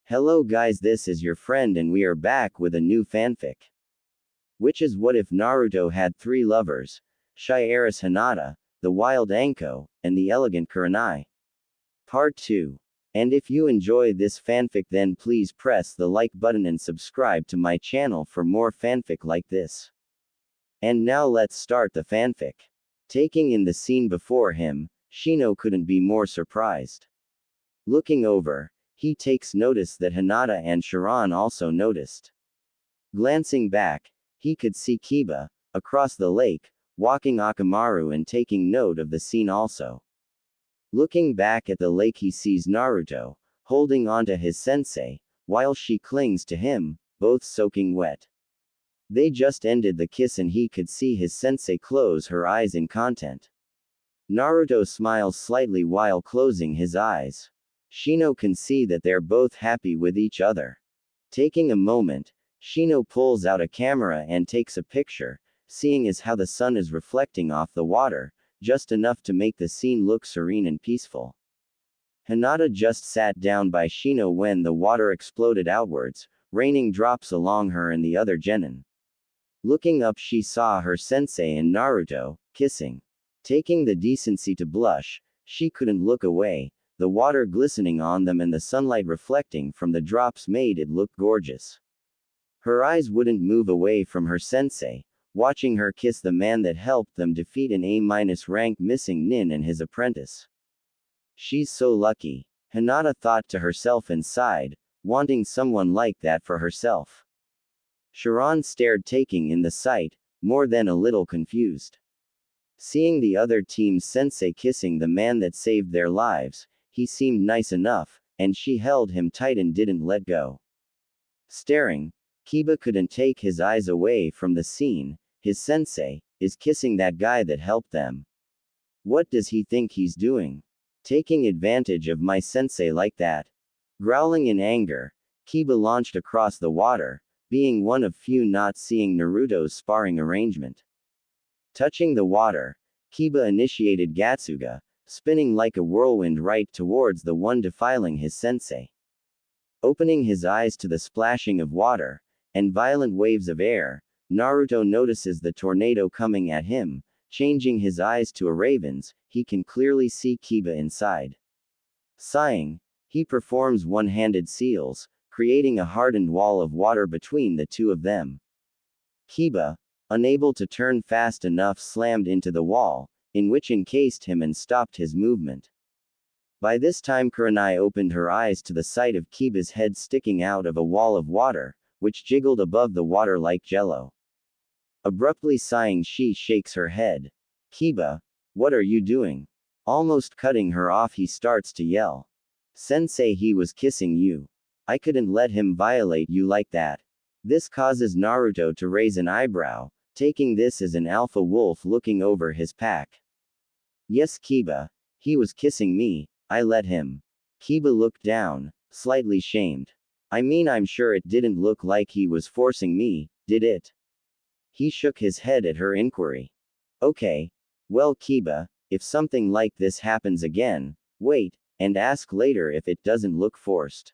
Hello guys, this is your friend and we are back with a new fanfic. Which is what if Naruto had 3 lovers, Heiress Hinata, the wild Anko, and the elegant Kurenai. Part 2. And if you enjoy this fanfic then please press the like button and subscribe to my channel for more fanfic like this. And now let's start the fanfic. Taking in the scene before him, Shino couldn't be more surprised. Looking over, he takes notice that Hinata and Sharon also noticed. Glancing back, he could see Kiba, across the lake, walking Akamaru and taking note of the scene also. Looking back at the lake he sees Naruto, holding onto his sensei, while she clings to him, both soaking wet. They just ended the kiss and he could see his sensei close her eyes in content. Naruto smiles slightly while closing his eyes. Shino can see that they're both happy with each other. Taking a moment, Shino pulls out a camera and takes a picture, seeing as how the sun is reflecting off the water, just enough to make the scene look serene and peaceful. Hinata just sat down by Shino when the water exploded outwards, raining drops along her and the other genin. Looking up she saw her sensei and Naruto, kissing. Taking the decency to blush, she couldn't look away, the water glistening on them and the sunlight reflecting from the drops made it look gorgeous. Her eyes wouldn't move away from her sensei, watching her kiss the man that helped them defeat an A-rank missing nin and his apprentice. She's so lucky, Hinata thought to herself and sighed, wanting someone like that for herself. Sharon stared taking in the sight, more than a little confused. Seeing the other team's sensei kissing the man that saved their lives, he seemed nice enough, and she held him tight and didn't let go. Staring, Kiba couldn't take his eyes away from the scene. His sensei is kissing that guy that helped them. What does he think he's doing? Taking advantage of my sensei like that? Growling in anger, Kiba launched across the water, being one of few not seeing Naruto's sparring arrangement. Touching the water, Kiba initiated Gatsuga, spinning like a whirlwind right towards the one defiling his sensei. Opening his eyes to the splashing of water and violent waves of air, Naruto notices the tornado coming at him. Changing his eyes to a raven's, he can clearly see Kiba inside. Sighing, he performs one-handed seals, creating a hardened wall of water between the two of them. Kiba, unable to turn fast enough, slammed into the wall, in which encased him and stopped his movement. By this time Kurenai opened her eyes to the sight of Kiba's head sticking out of a wall of water, which jiggled above the water like jello. Abruptly sighing, she shakes her head. Kiba, what are you doing? Almost cutting her off, he starts to yell. Sensei, he was kissing you. I couldn't let him violate you like that. This causes Naruto to raise an eyebrow, taking this as an alpha wolf looking over his pack. Yes, Kiba, he was kissing me, I let him. Kiba looked down, slightly shamed. I mean, I'm sure it didn't look like he was forcing me, did it? He shook his head at her inquiry. Okay. Well, Kiba, if something like this happens again, wait, and ask later if it doesn't look forced.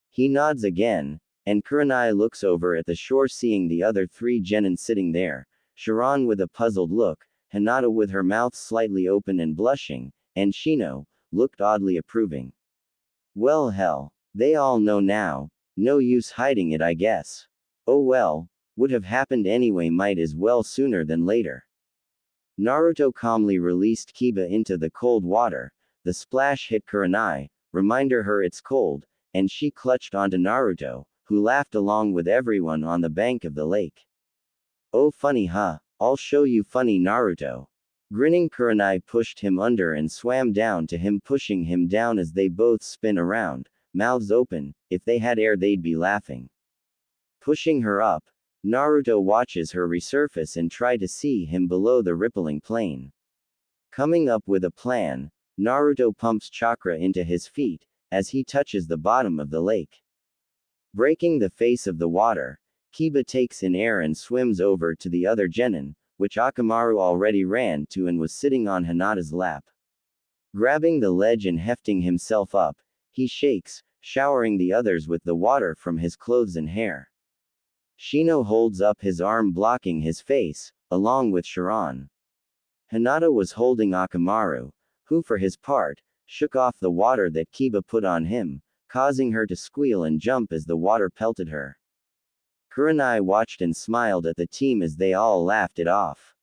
He nods again, and Kurenai looks over at the shore seeing the other 3 genin sitting there, Sharon with a puzzled look, Hinata with her mouth slightly open and blushing, and Shino looked oddly approving. Well, hell, they all know now, no use hiding it, I guess. Oh well, would have happened anyway, might as well sooner than later. Naruto calmly released Kiba into the cold water. The splash hit Kurenai, reminder her it's cold, and she clutched onto Naruto, who laughed along with everyone on the bank of the lake. Oh funny huh, I'll show you funny, Naruto. Grinning, Kurenai pushed him under and swam down to him, pushing him down as they both spin around, mouths open. If they had air they'd be laughing. Pushing her up, Naruto watches her resurface and try to see him below the rippling plain. Coming up with a plan, Naruto pumps chakra into his feet, as he touches the bottom of the lake. Breaking the face of the water, Kiba takes in air and swims over to the other genin, which Akamaru already ran to and was sitting on Hinata's lap. Grabbing the ledge and hefting himself up, he shakes, showering the others with the water from his clothes and hair. Shino holds up his arm blocking his face, along with Sharon. Hinata was holding Akamaru, who for his part, shook off the water that Kiba put on him, causing her to squeal and jump as the water pelted her. Kurenai watched and smiled at the team as they all laughed it off.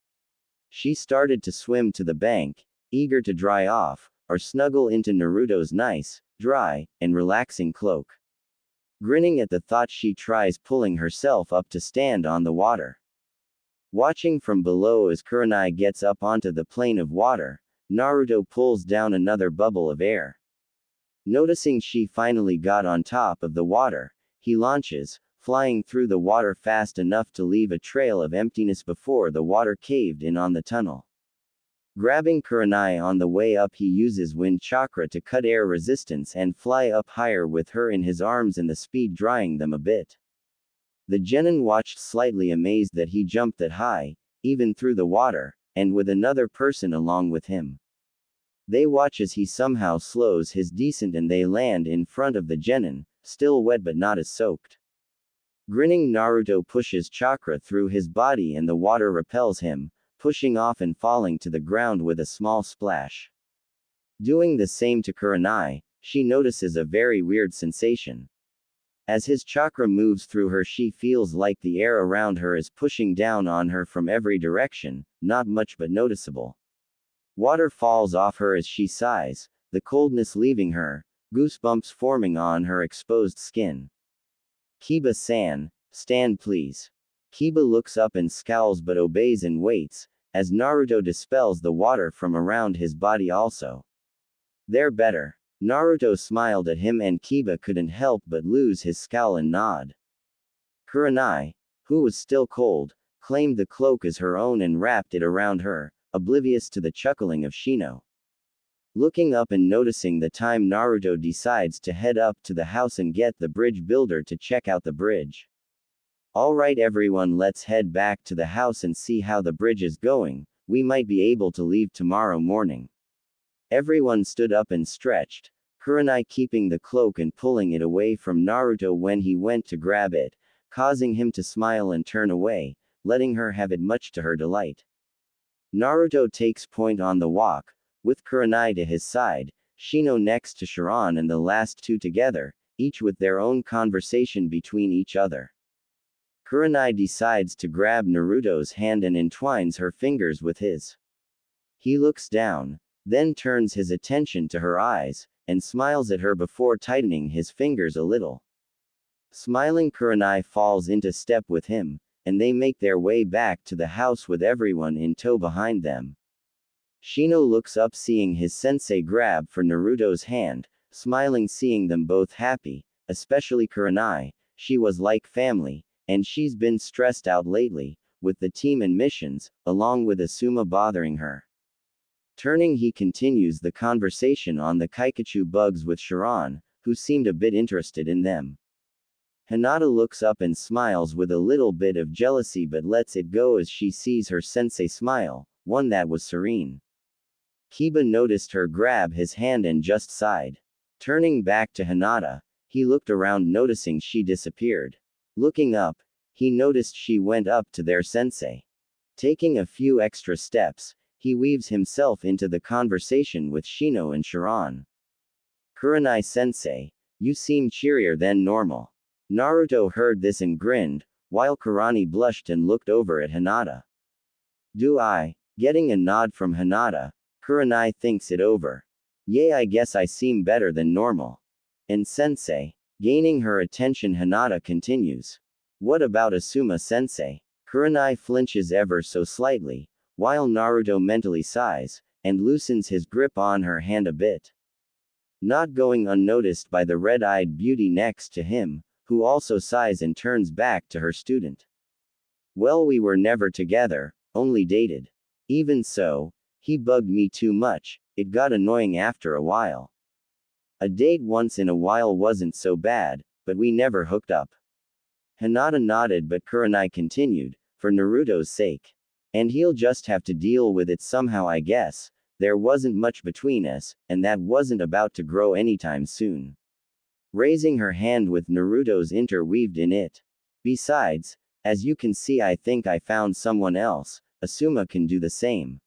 She started to swim to the bank, eager to dry off, or snuggle into Naruto's nice, dry, and relaxing cloak. Grinning at the thought, she tries pulling herself up to stand on the water. Watching from below as Kurenai gets up onto the plane of water, Naruto pulls down another bubble of air. Noticing she finally got on top of the water, he launches, flying through the water fast enough to leave a trail of emptiness before the water caved in on the tunnel. Grabbing Kurenai on the way up, he uses wind chakra to cut air resistance and fly up higher with her in his arms and the speed drying them a bit. The genin watched slightly amazed that he jumped that high, even through the water, and with another person along with him. They watch as he somehow slows his descent and they land in front of the genin, still wet but not as soaked. Grinning, Naruto pushes chakra through his body and the water repels him, pushing off and falling to the ground with a small splash. Doing the same to Kurenai, she notices a very weird sensation. As his chakra moves through her, she feels like the air around her is pushing down on her from every direction, not much but noticeable. Water falls off her as she sighs, the coldness leaving her, goosebumps forming on her exposed skin. Kiba-san, stand please. Kiba looks up and scowls but obeys and waits, as Naruto dispels the water from around his body also. They're better. Naruto smiled at him and Kiba couldn't help but lose his scowl and nod. Kurenai, who was still cold, claimed the cloak as her own and wrapped it around her, oblivious to the chuckling of Shino. Looking up and noticing the time, Naruto decides to head up to the house and get the bridge builder to check out the bridge. Alright everyone, let's head back to the house and see how the bridge is going, we might be able to leave tomorrow morning. Everyone stood up and stretched, Kurenai keeping the cloak and pulling it away from Naruto when he went to grab it, causing him to smile and turn away, letting her have it much to her delight. Naruto takes point on the walk, with Kurenai to his side, Shino next to Sharon and the last two together, each with their own conversation between each other. Kurenai decides to grab Naruto's hand and entwines her fingers with his. He looks down, then turns his attention to her eyes, and smiles at her before tightening his fingers a little. Smiling, Kurenai falls into step with him, and they make their way back to the house with everyone in tow behind them. Shino looks up seeing his sensei grab for Naruto's hand, smiling seeing them both happy, especially Kurenai, she was like family, and she's been stressed out lately, with the team and missions, along with Asuma bothering her. Turning, he continues the conversation on the Kaikachu bugs with Sharon, who seemed a bit interested in them. Hinata looks up and smiles with a little bit of jealousy but lets it go as she sees her sensei smile, one that was serene. Kiba noticed her grab his hand and just sighed. Turning back to Hinata, he looked around noticing she disappeared. Looking up, he noticed she went up to their sensei. Taking a few extra steps, he weaves himself into the conversation with Shino and Sharon. Kurenai sensei, you seem cheerier than normal. Naruto heard this and grinned, while Kurenai blushed and looked over at Hinata. Do I? Getting a nod from Hinata, Kurenai thinks it over. Yeah, I guess I seem better than normal. And sensei? Gaining her attention, Hinata continues. What about Asuma sensei? Kurenai flinches ever so slightly, while Naruto mentally sighs, and loosens his grip on her hand a bit. Not going unnoticed by the red-eyed beauty next to him, who also sighs and turns back to her student. Well, we were never together, only dated. Even so, he bugged me too much, it got annoying after a while. A date once in a while wasn't so bad, but we never hooked up. Hinata nodded but Kurenai continued, for Naruto's sake. And he'll just have to deal with it somehow, I guess. There wasn't much between us, and that wasn't about to grow anytime soon. raising her hand with Naruto's interweaved in it. Besides, as you can see, I think I found someone else. Asuma can do the same.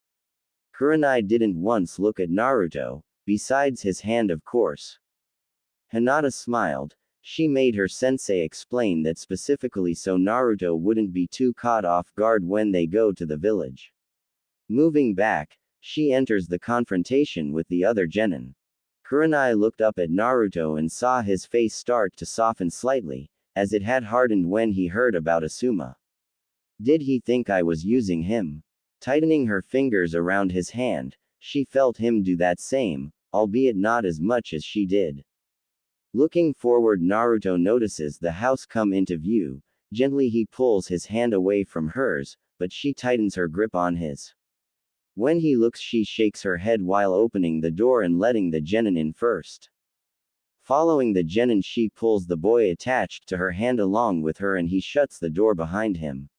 Kurenai didn't once look at Naruto, besides his hand of course. Hinata smiled. She made her sensei explain that specifically so Naruto wouldn't be too caught off guard when they go to the village. Moving back, she enters the confrontation with the other genin. Kurenai looked up at Naruto and saw his face start to soften slightly, as it had hardened when he heard about Asuma. Did he think I was using him? Tightening her fingers around his hand, she felt him do that same, albeit not as much as she did. Looking forward, Naruto notices the house come into view. Gently he pulls his hand away from hers, but she tightens her grip on his. When he looks, she shakes her head while opening the door and letting the genin in first. Following the genin, she pulls the boy attached to her hand along with her and he shuts the door behind him.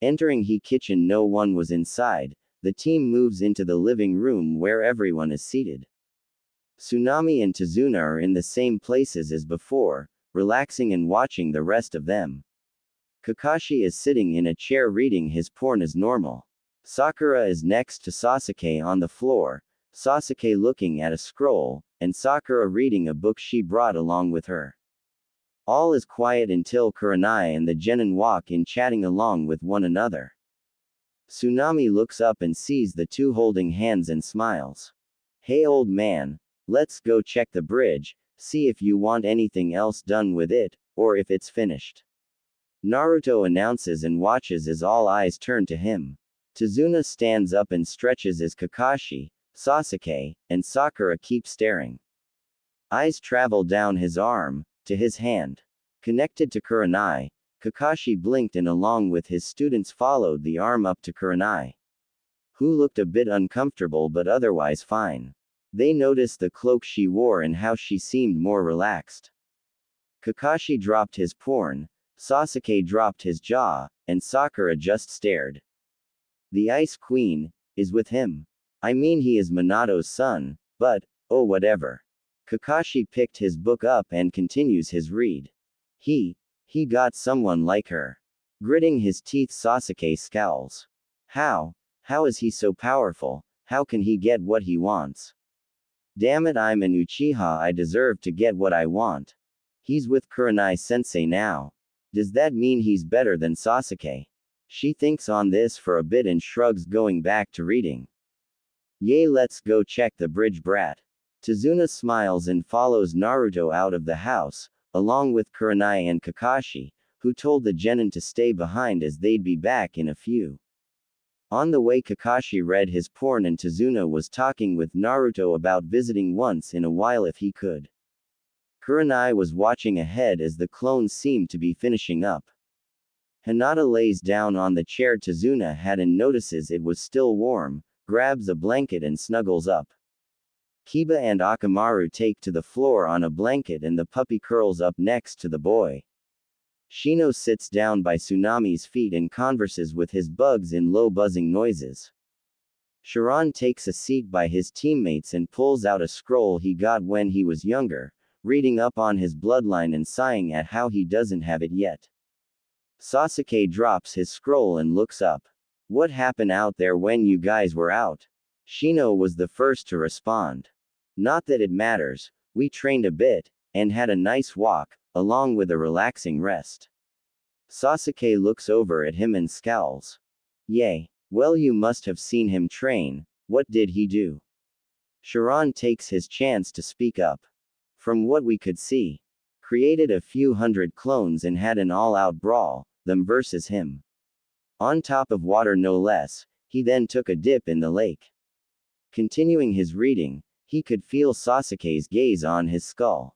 Entering the kitchen, no one was inside. The team moves into the living room where everyone is seated. Tsunami and Tazuna are in the same places as before, relaxing and watching the rest of them. Kakashi is sitting in a chair reading his porn as normal. Sakura is next to Sasuke on the floor, Sasuke looking at a scroll, and Sakura reading a book she brought along with her. All is quiet until Kurenai and the genin walk in chatting along with one another. Tsunami looks up and sees the two holding hands and smiles. Hey old man, let's go check the bridge, see if you want anything else done with it, or if it's finished. Naruto announces and watches as all eyes turn to him. Tazuna stands up and stretches as Kakashi, Sasuke, and Sakura keep staring. Eyes travel down his arm, to his hand. Connected to Kurenai, Kakashi blinked and along with his students followed the arm up to Kurenai, who looked a bit uncomfortable but otherwise fine. They noticed the cloak she wore and how she seemed more relaxed. Kakashi dropped his porn, Sasuke dropped his jaw, and Sakura just stared. The Ice Queen is with him. I mean, he is Minato's son, but, oh whatever. Kakashi picked his book up and continues his read. He got someone like her. Gritting his teeth, Sasuke scowls. How is he so powerful? How can he get what he wants? Damn it, I'm an Uchiha, I deserve to get what I want. He's with Kurenai sensei now. Does that mean he's better than Sasuke? She thinks on this for a bit and shrugs, going back to reading. Yay, let's go check the bridge, brat. Tazuna smiles and follows Naruto out of the house, along with Kurenai and Kakashi, who told the genin to stay behind as they'd be back in a few. On the way, Kakashi read his porn and Tazuna was talking with Naruto about visiting once in a while if he could. Kurenai was watching ahead as the clones seemed to be finishing up. Hinata lays down on the chair Tazuna had and notices it was still warm, grabs a blanket and snuggles up. Kiba and Akamaru take to the floor on a blanket and the puppy curls up next to the boy. Shino sits down by Tsunami's feet and converses with his bugs in low buzzing noises. Sharan takes a seat by his teammates and pulls out a scroll he got when he was younger, reading up on his bloodline and sighing at how he doesn't have it yet. Sasuke drops his scroll and looks up. What happened out there when you guys were out? Shino was the first to respond. Not that it matters, we trained a bit, and had a nice walk, along with a relaxing rest. Sasuke looks over at him and scowls. Yay. Well, you must have seen him train. What did he do? Sharan takes his chance to speak up. From what we could see, created a few hundred clones and had an all-out brawl, them versus him. On top of water no less, he then took a dip in the lake. Continuing his reading, he could feel Sasuke's gaze on his skull.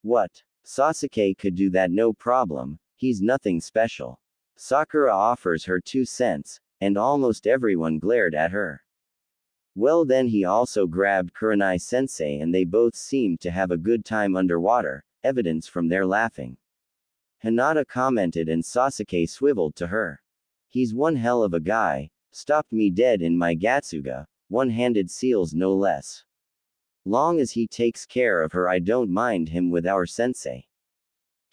What? Sasuke could do that no problem, he's nothing special. Sakura offers her 2 cents, and almost everyone glared at her. Well, then he also grabbed Kurenai sensei and they both seemed to have a good time underwater, evidence from their laughing. Hinata commented and Sasuke swiveled to her. He's one hell of a guy, stopped me dead in my Gatsuga, one-handed seals no less. Long as he takes care of her, I don't mind him with our sensei.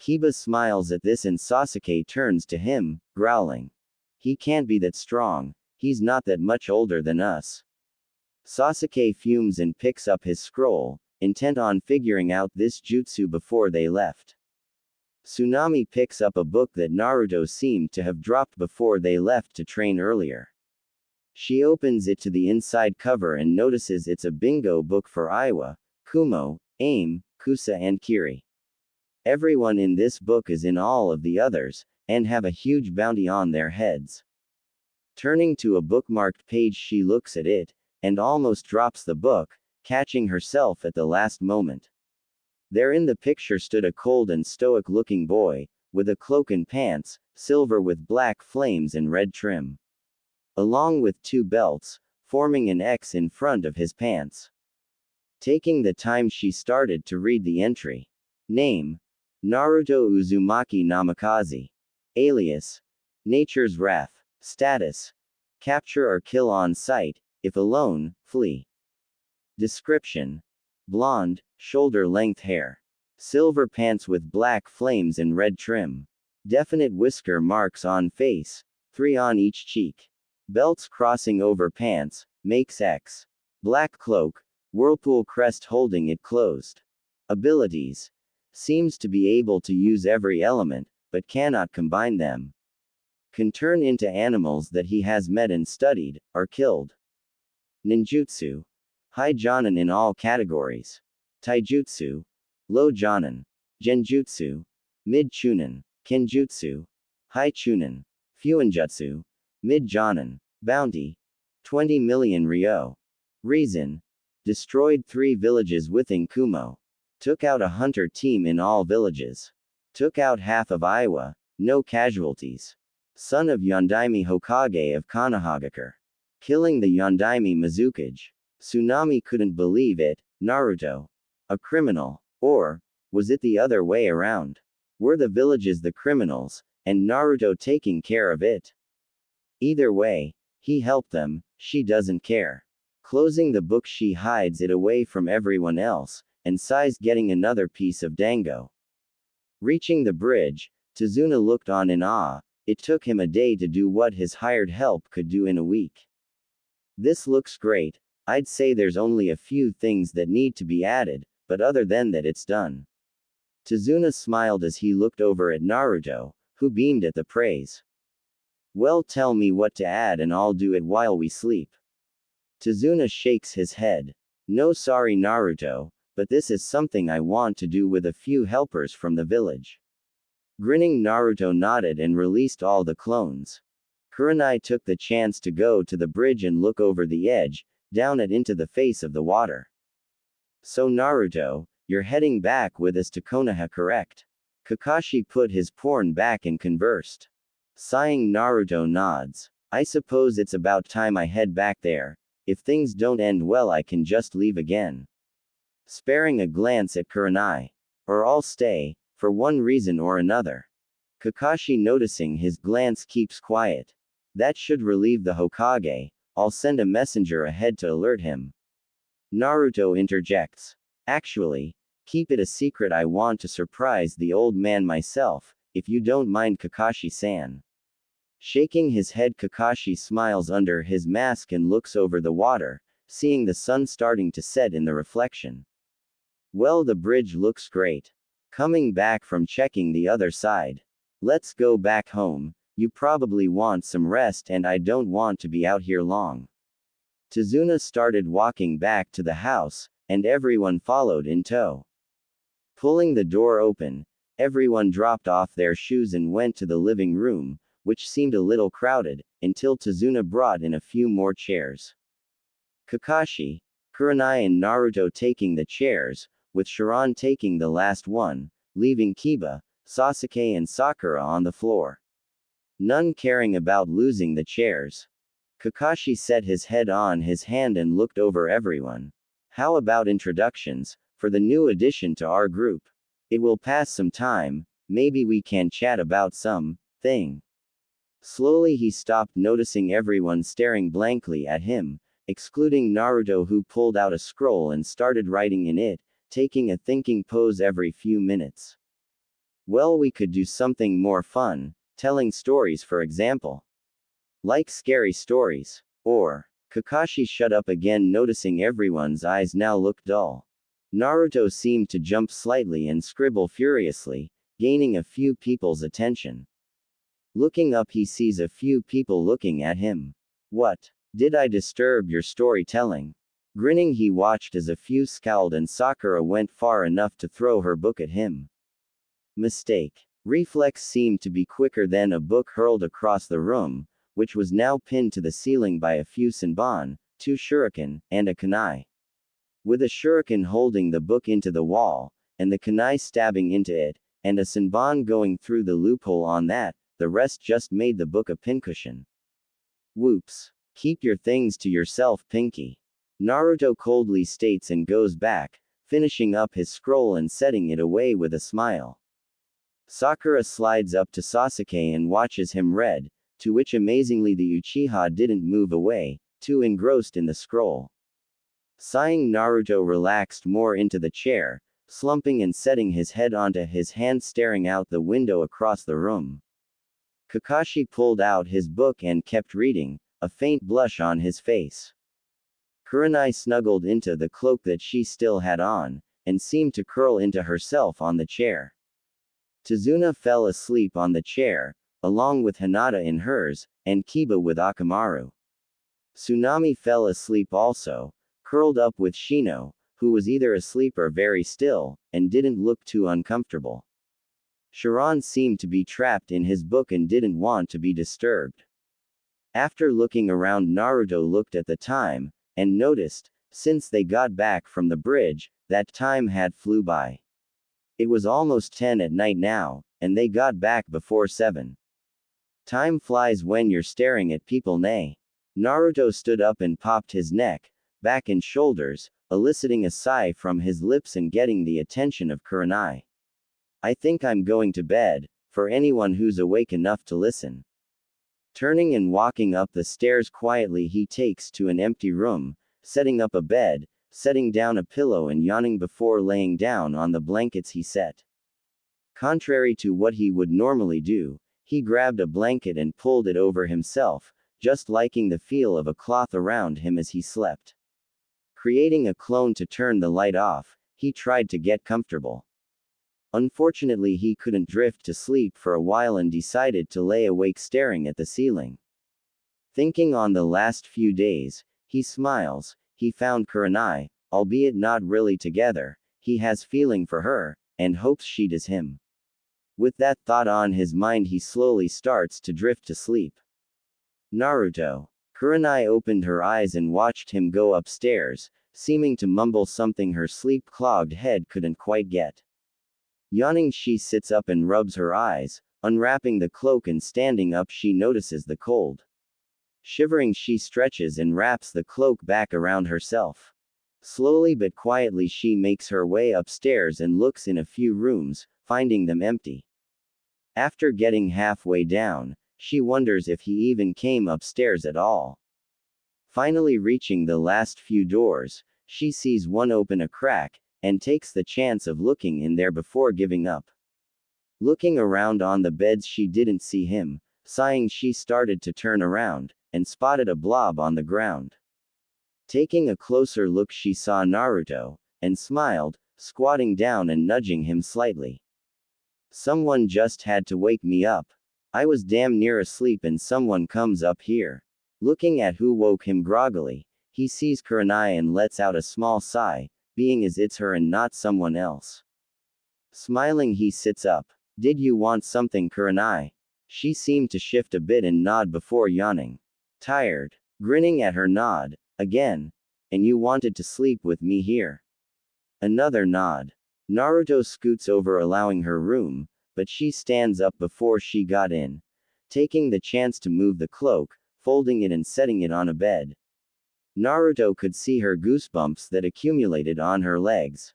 Kiba smiles at this and Sasuke turns to him, growling. He can't be that strong, he's not that much older than us. Sasuke fumes and picks up his scroll, intent on figuring out this jutsu before they left. Tsunami picks up a book that Naruto seemed to have dropped before they left to train earlier. She opens it to the inside cover and notices it's a bingo book for Iwa, Kumo, Aim, Kusa and Kiri. Everyone in this book is in all of the others, and have a huge bounty on their heads. Turning to a bookmarked page, she looks at it, and almost drops the book, catching herself at the last moment. There in the picture stood a cold and stoic-looking boy, with a cloak and pants, silver with black flames and red trim. Along with 2 belts, forming an X in front of his pants. Taking the time, she started to read the entry. Name: Naruto Uzumaki Namikaze. Alias: Nature's Wrath. Status: capture or kill on sight, if alone, flee. Description: blonde, shoulder-length hair. Silver pants with black flames and red trim. Definite whisker marks on face, 3 on each cheek. Belts crossing over pants, makes X. Black cloak, whirlpool crest holding it closed. Abilities: seems to be able to use every element, but cannot combine them. Can turn into animals that he has met and studied, or killed. Ninjutsu: high jonin in all categories. Taijutsu: low jonin. Genjutsu: mid chunin. Kenjutsu: high chunin. Fuinjutsu: mid jonin. Bounty: 20 million ryo. Reason: destroyed 3 villages within Kumo. Took out a hunter team in all villages. Took out half of Iowa, no casualties. Son of Yondaime Hokage of Konohagakure. Killing the Yondaime Mizukage. Tsunami couldn't believe it. Naruto. A criminal. Or, was it the other way around? Were the villages the criminals, and Naruto taking care of it? Either way, he helped them, she doesn't care. Closing the book, she hides it away from everyone else, and sighs, getting another piece of dango. Reaching the bridge, Tazuna looked on in awe. It took him a day to do what his hired help could do in a week. This looks great. I'd say there's only a few things that need to be added, but other than that it's done. Tazuna smiled as he looked over at Naruto, who beamed at the praise. Well, tell me what to add and I'll do it while we sleep. Tazuna shakes his head. No, sorry Naruto, but this is something I want to do with a few helpers from the village. Grinning, Naruto nodded and released all the clones. Kurenai took the chance to go to the bridge and look over the edge, down it into the face of the water. So Naruto, you're heading back with us to Konoha, correct? Kakashi put his porn back and conversed. Sighing, Naruto nods. I suppose it's about time I head back there. If things don't end well, I can just leave again. Sparing a glance at Kurenai. Or I'll stay, for one reason or another. Kakashi, noticing his glance, keeps quiet. That should relieve the Hokage. I'll send a messenger ahead to alert him. Naruto interjects. Actually, keep it a secret. I want to surprise the old man myself, if you don't mind, Kakashi-san. Shaking his head, Kakashi smiles under his mask and looks over the water, seeing the sun starting to set in the reflection. Well, the bridge looks great. Coming back from checking the other side. Let's go back home. You probably want some rest and I don't want to be out here long. Tazuna started walking back to the house, and everyone followed in tow. Pulling the door open, everyone dropped off their shoes and went to the living room, which seemed a little crowded, until Tazuna brought in a few more chairs. Kakashi, Kurenai and Naruto taking the chairs, with Sharan taking the last one, leaving Kiba, Sasuke and Sakura on the floor. None caring about losing the chairs. Kakashi set his head on his hand and looked over everyone. How about introductions, for the new addition to our group? It will pass some time, maybe we can chat about some thing. Slowly he stopped, noticing everyone staring blankly at him, excluding Naruto, who pulled out a scroll and started writing in it, taking a thinking pose every few minutes. Well, we could do something more fun, telling stories, for example. Like scary stories. Or, Kakashi shut up again, noticing everyone's eyes now looked dull. Naruto seemed to jump slightly and scribble furiously, gaining a few people's attention. Looking up, he sees a few people looking at him. What? Did I disturb your storytelling? Grinning, he watched as a few scowled and Sakura went far enough to throw her book at him. Mistake. Reflex seemed to be quicker than a book hurled across the room, which was now pinned to the ceiling by a few senbon, 2 shuriken, and a kunai. With a shuriken holding the book into the wall, and the kunai stabbing into it, and a senbon going through the loophole on that, the rest just made the book a pincushion. Whoops. Keep your things to yourself, Pinky. Naruto coldly states and goes back, finishing up his scroll and setting it away with a smile. Sakura slides up to Sasuke and watches him read, to which amazingly the Uchiha didn't move away, too engrossed in the scroll. Sighing, Naruto relaxed more into the chair, slumping and setting his head onto his hand, staring out the window across the room. Kakashi pulled out his book and kept reading, a faint blush on his face. Kurenai snuggled into the cloak that she still had on, and seemed to curl into herself on the chair. Tazuna fell asleep on the chair, along with Hinata in hers, and Kiba with Akamaru. Tsunami fell asleep also, curled up with Shino, who was either asleep or very still, and didn't look too uncomfortable. Sharan seemed to be trapped in his book and didn't want to be disturbed. After looking around, Naruto looked at the time, and noticed, since they got back from the bridge, that time had flew by. It was almost 10 at night now, and they got back before 7. Time flies when you're staring at people, nay. Naruto stood up and popped his neck, back and shoulders, eliciting a sigh from his lips and getting the attention of Kurenai. I think I'm going to bed, for anyone who's awake enough to listen. Turning and walking up the stairs quietly, he takes to an empty room, setting up a bed, setting down a pillow and yawning before laying down on the blankets he set. Contrary to what he would normally do, he grabbed a blanket and pulled it over himself, just liking the feel of a cloth around him as he slept. Creating a clone to turn the light off, he tried to get comfortable. Unfortunately, he couldn't drift to sleep for a while and decided to lay awake staring at the ceiling. Thinking on the last few days, he smiles. He found Kurenai, albeit not really together, he has feeling for her, and hopes she does him. With that thought on his mind, he slowly starts to drift to sleep. Naruto. Kurenai opened her eyes and watched him go upstairs, seeming to mumble something her sleep-clogged head couldn't quite get. Yawning, she sits up and rubs her eyes, unwrapping the cloak, and standing up she notices the cold. Shivering, she stretches and wraps the cloak back around herself. Slowly but quietly she makes her way upstairs and looks in a few rooms, finding them empty. After getting halfway down, she wonders if he even came upstairs at all. Finally reaching the last few doors, she sees one open a crack, and takes the chance of looking in there before giving up. Looking around on the beds, she didn't see him. Sighing, she started to turn around, and spotted a blob on the ground. Taking a closer look, she saw Naruto, and smiled, squatting down and nudging him slightly. Someone just had to wake me up. I was damn near asleep and someone comes up here. Looking at who woke him groggily, he sees Kurenai and lets out a small sigh, being as it's her and not someone else. Smiling, he sits up. Did you want something, Kurenai? She seemed to shift a bit and nod before yawning. Tired. Grinning at her nod, again. And you wanted to sleep with me here? Another nod. Naruto scoots over, allowing her room, but she stands up before she got in, taking the chance to move the cloak, folding it and setting it on a bed. Naruto could see her goosebumps that accumulated on her legs.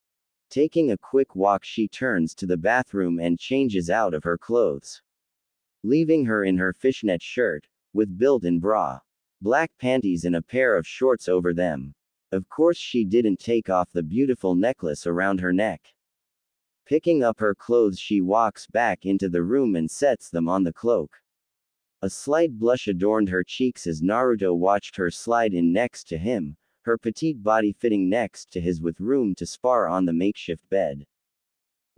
Taking a quick walk, she turns to the bathroom and changes out of her clothes, leaving her in her fishnet shirt, with built-in bra. black panties and a pair of shorts over them. Of course she didn't take off the beautiful necklace around her neck. Picking up her clothes, she walks back into the room and sets them on the cloak. A slight blush adorned her cheeks as Naruto watched her slide in next to him, her petite body fitting next to his with room to spar on the makeshift bed.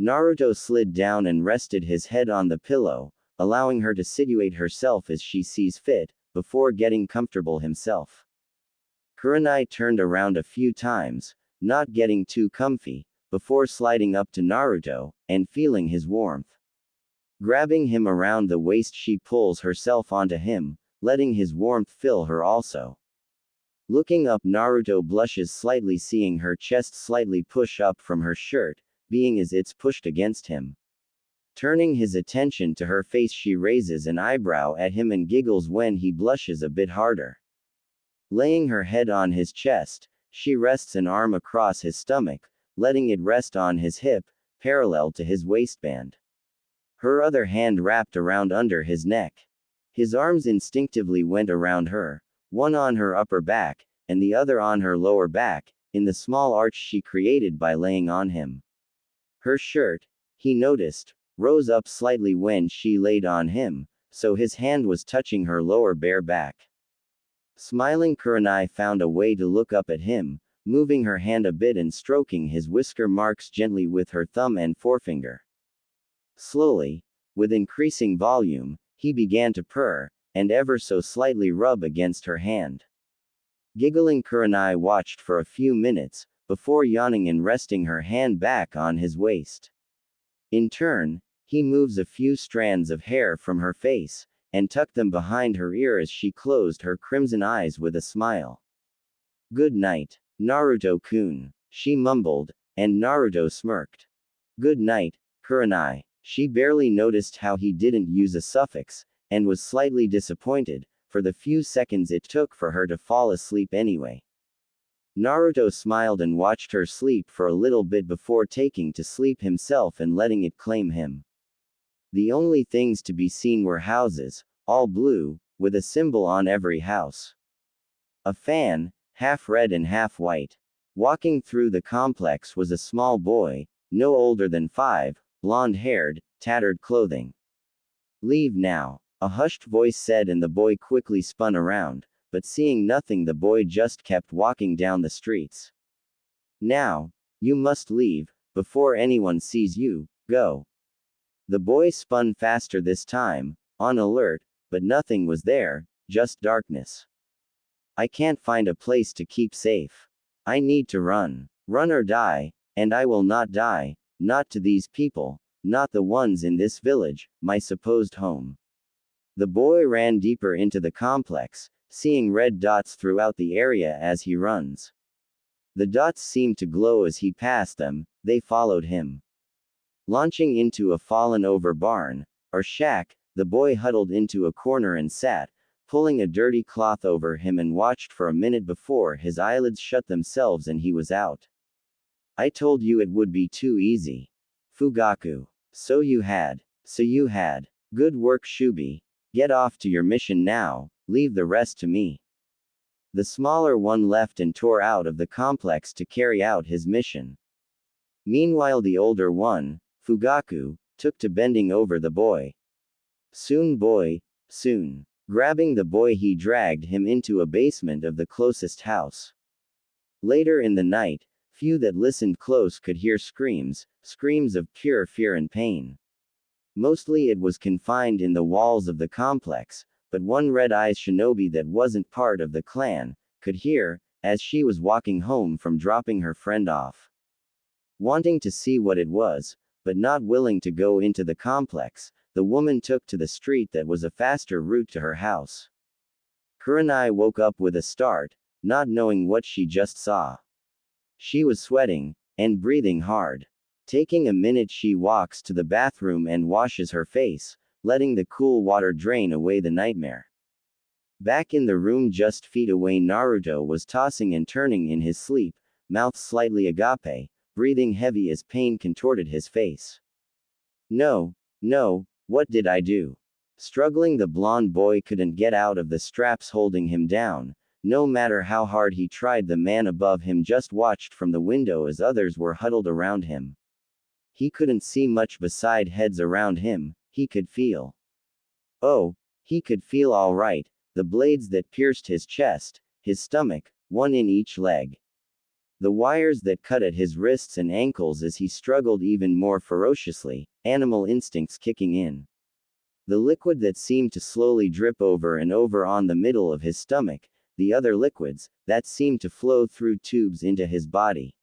Naruto slid down and rested his head on the pillow, allowing her to situate herself as she sees fit, before getting comfortable himself. Kurenai turned around a few times, not getting too comfy, before sliding up to Naruto, and feeling his warmth. Grabbing him around the waist, she pulls herself onto him, letting his warmth fill her also. Looking up, Naruto blushes slightly, seeing her chest slightly push up from her shirt, being as it's pushed against him. Turning his attention to her face, she raises an eyebrow at him and giggles when he blushes a bit harder. Laying her head on his chest, she rests an arm across his stomach, letting it rest on his hip, parallel to his waistband. Her other hand wrapped around under his neck. His arms instinctively went around her, one on her upper back, and the other on her lower back, in the small arch she created by laying on him. Her shirt, he noticed, rose up slightly when she laid on him, so his hand was touching her lower bare back. Smiling, Kurenai found a way to look up at him, moving her hand a bit and stroking his whisker marks gently with her thumb and forefinger. Slowly, with increasing volume, he began to purr, and ever so slightly rub against her hand. Giggling, Kurenai watched for a few minutes, before yawning and resting her hand back on his waist. In turn, he moves a few strands of hair from her face, and tucked them behind her ear as she closed her crimson eyes with a smile. "Good night, Naruto-kun," she mumbled, and Naruto smirked. "Good night, Kurenai." She barely noticed how he didn't use a suffix, and was slightly disappointed, for the few seconds it took for her to fall asleep anyway. Naruto smiled and watched her sleep for a little bit before taking to sleep himself and letting it claim him. The only things to be seen were houses, all blue, with a symbol on every house. A fan, half red and half white. Walking through the complex was a small boy, no older than 5, blonde-haired, tattered clothing. "Leave now," a hushed voice said, and the boy quickly spun around, but seeing nothing, the boy just kept walking down the streets. "Now, you must leave, before anyone sees you, go." The boy spun faster this time, on alert, but nothing was there, just darkness. "I can't find a place to keep safe. I need to run. Run or die, and I will not die, not to these people, not the ones in this village, my supposed home." The boy ran deeper into the complex, seeing red dots throughout the area as he runs. The dots seemed to glow as he passed them, they followed him. Launching into a fallen-over barn, or shack, the boy huddled into a corner and sat, pulling a dirty cloth over him, and watched for a minute before his eyelids shut themselves and he was out. "I told you it would be too easy. Fugaku. So you had. Good work, Shubi. Get off to your mission now, leave the rest to me." The smaller one left and tore out of the complex to carry out his mission. Meanwhile, the older one, Fugaku, took to bending over the boy. "Soon, boy, soon." Grabbing the boy, he dragged him into a basement of the closest house. Later in the night, few that listened close could hear screams of pure fear and pain. Mostly it was confined in the walls of the complex, but one red-eyed shinobi that wasn't part of the clan could hear, as she was walking home from dropping her friend off. Wanting to see what it was, but not willing to go into the complex, the woman took to the street that was a faster route to her house. Kurenai woke up with a start, not knowing what she just saw. She was sweating, and breathing hard. Taking a minute, she walks to the bathroom and washes her face, letting the cool water drain away the nightmare. Back in the room just feet away, Naruto was tossing and turning in his sleep, mouth slightly agape, breathing heavy as pain contorted his face. No, what did I do? Struggling, the blonde boy couldn't get out of the straps holding him down. No matter how hard he tried, the man above him just watched from the window as others were huddled around him. He couldn't see much beside heads around him. He could feel. Oh, he could feel all right, the blades that pierced his chest, his stomach, one in each leg. The wires that cut at his wrists and ankles as he struggled even more ferociously, animal instincts kicking in. The liquid that seemed to slowly drip over and over on the middle of his stomach, the other liquids, that seemed to flow through tubes into his body.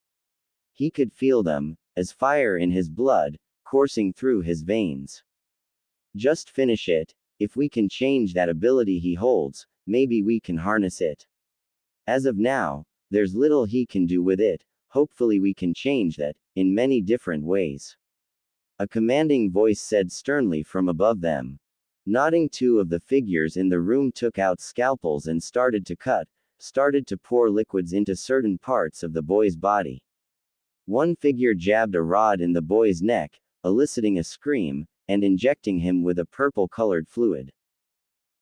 He could feel them, as fire in his blood, coursing through his veins. Just finish it. If we can change that ability he holds, maybe we can harness it. As of now, there's little he can do with it. Hopefully we can change that, in many different ways. A commanding voice said sternly from above them. Nodding, two of the figures in the room took out scalpels and started to pour liquids into certain parts of the boy's body. One figure jabbed a rod in the boy's neck, eliciting a scream, and injecting him with a purple-colored fluid.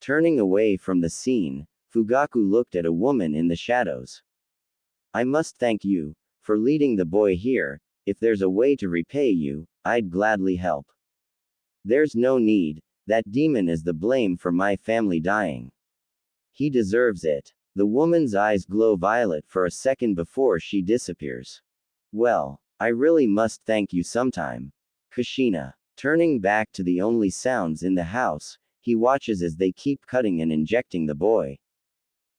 Turning away from the scene, Fugaku looked at a woman in the shadows. I must thank you for leading the boy here. If there's a way to repay you, I'd gladly help. There's no need. That demon is the blame for my family dying. He deserves it. The woman's eyes glow violet for a second before she disappears. Well, I really must thank you sometime. Kushina. Turning back to the only sounds in the house, he watches as they keep cutting and injecting the boy.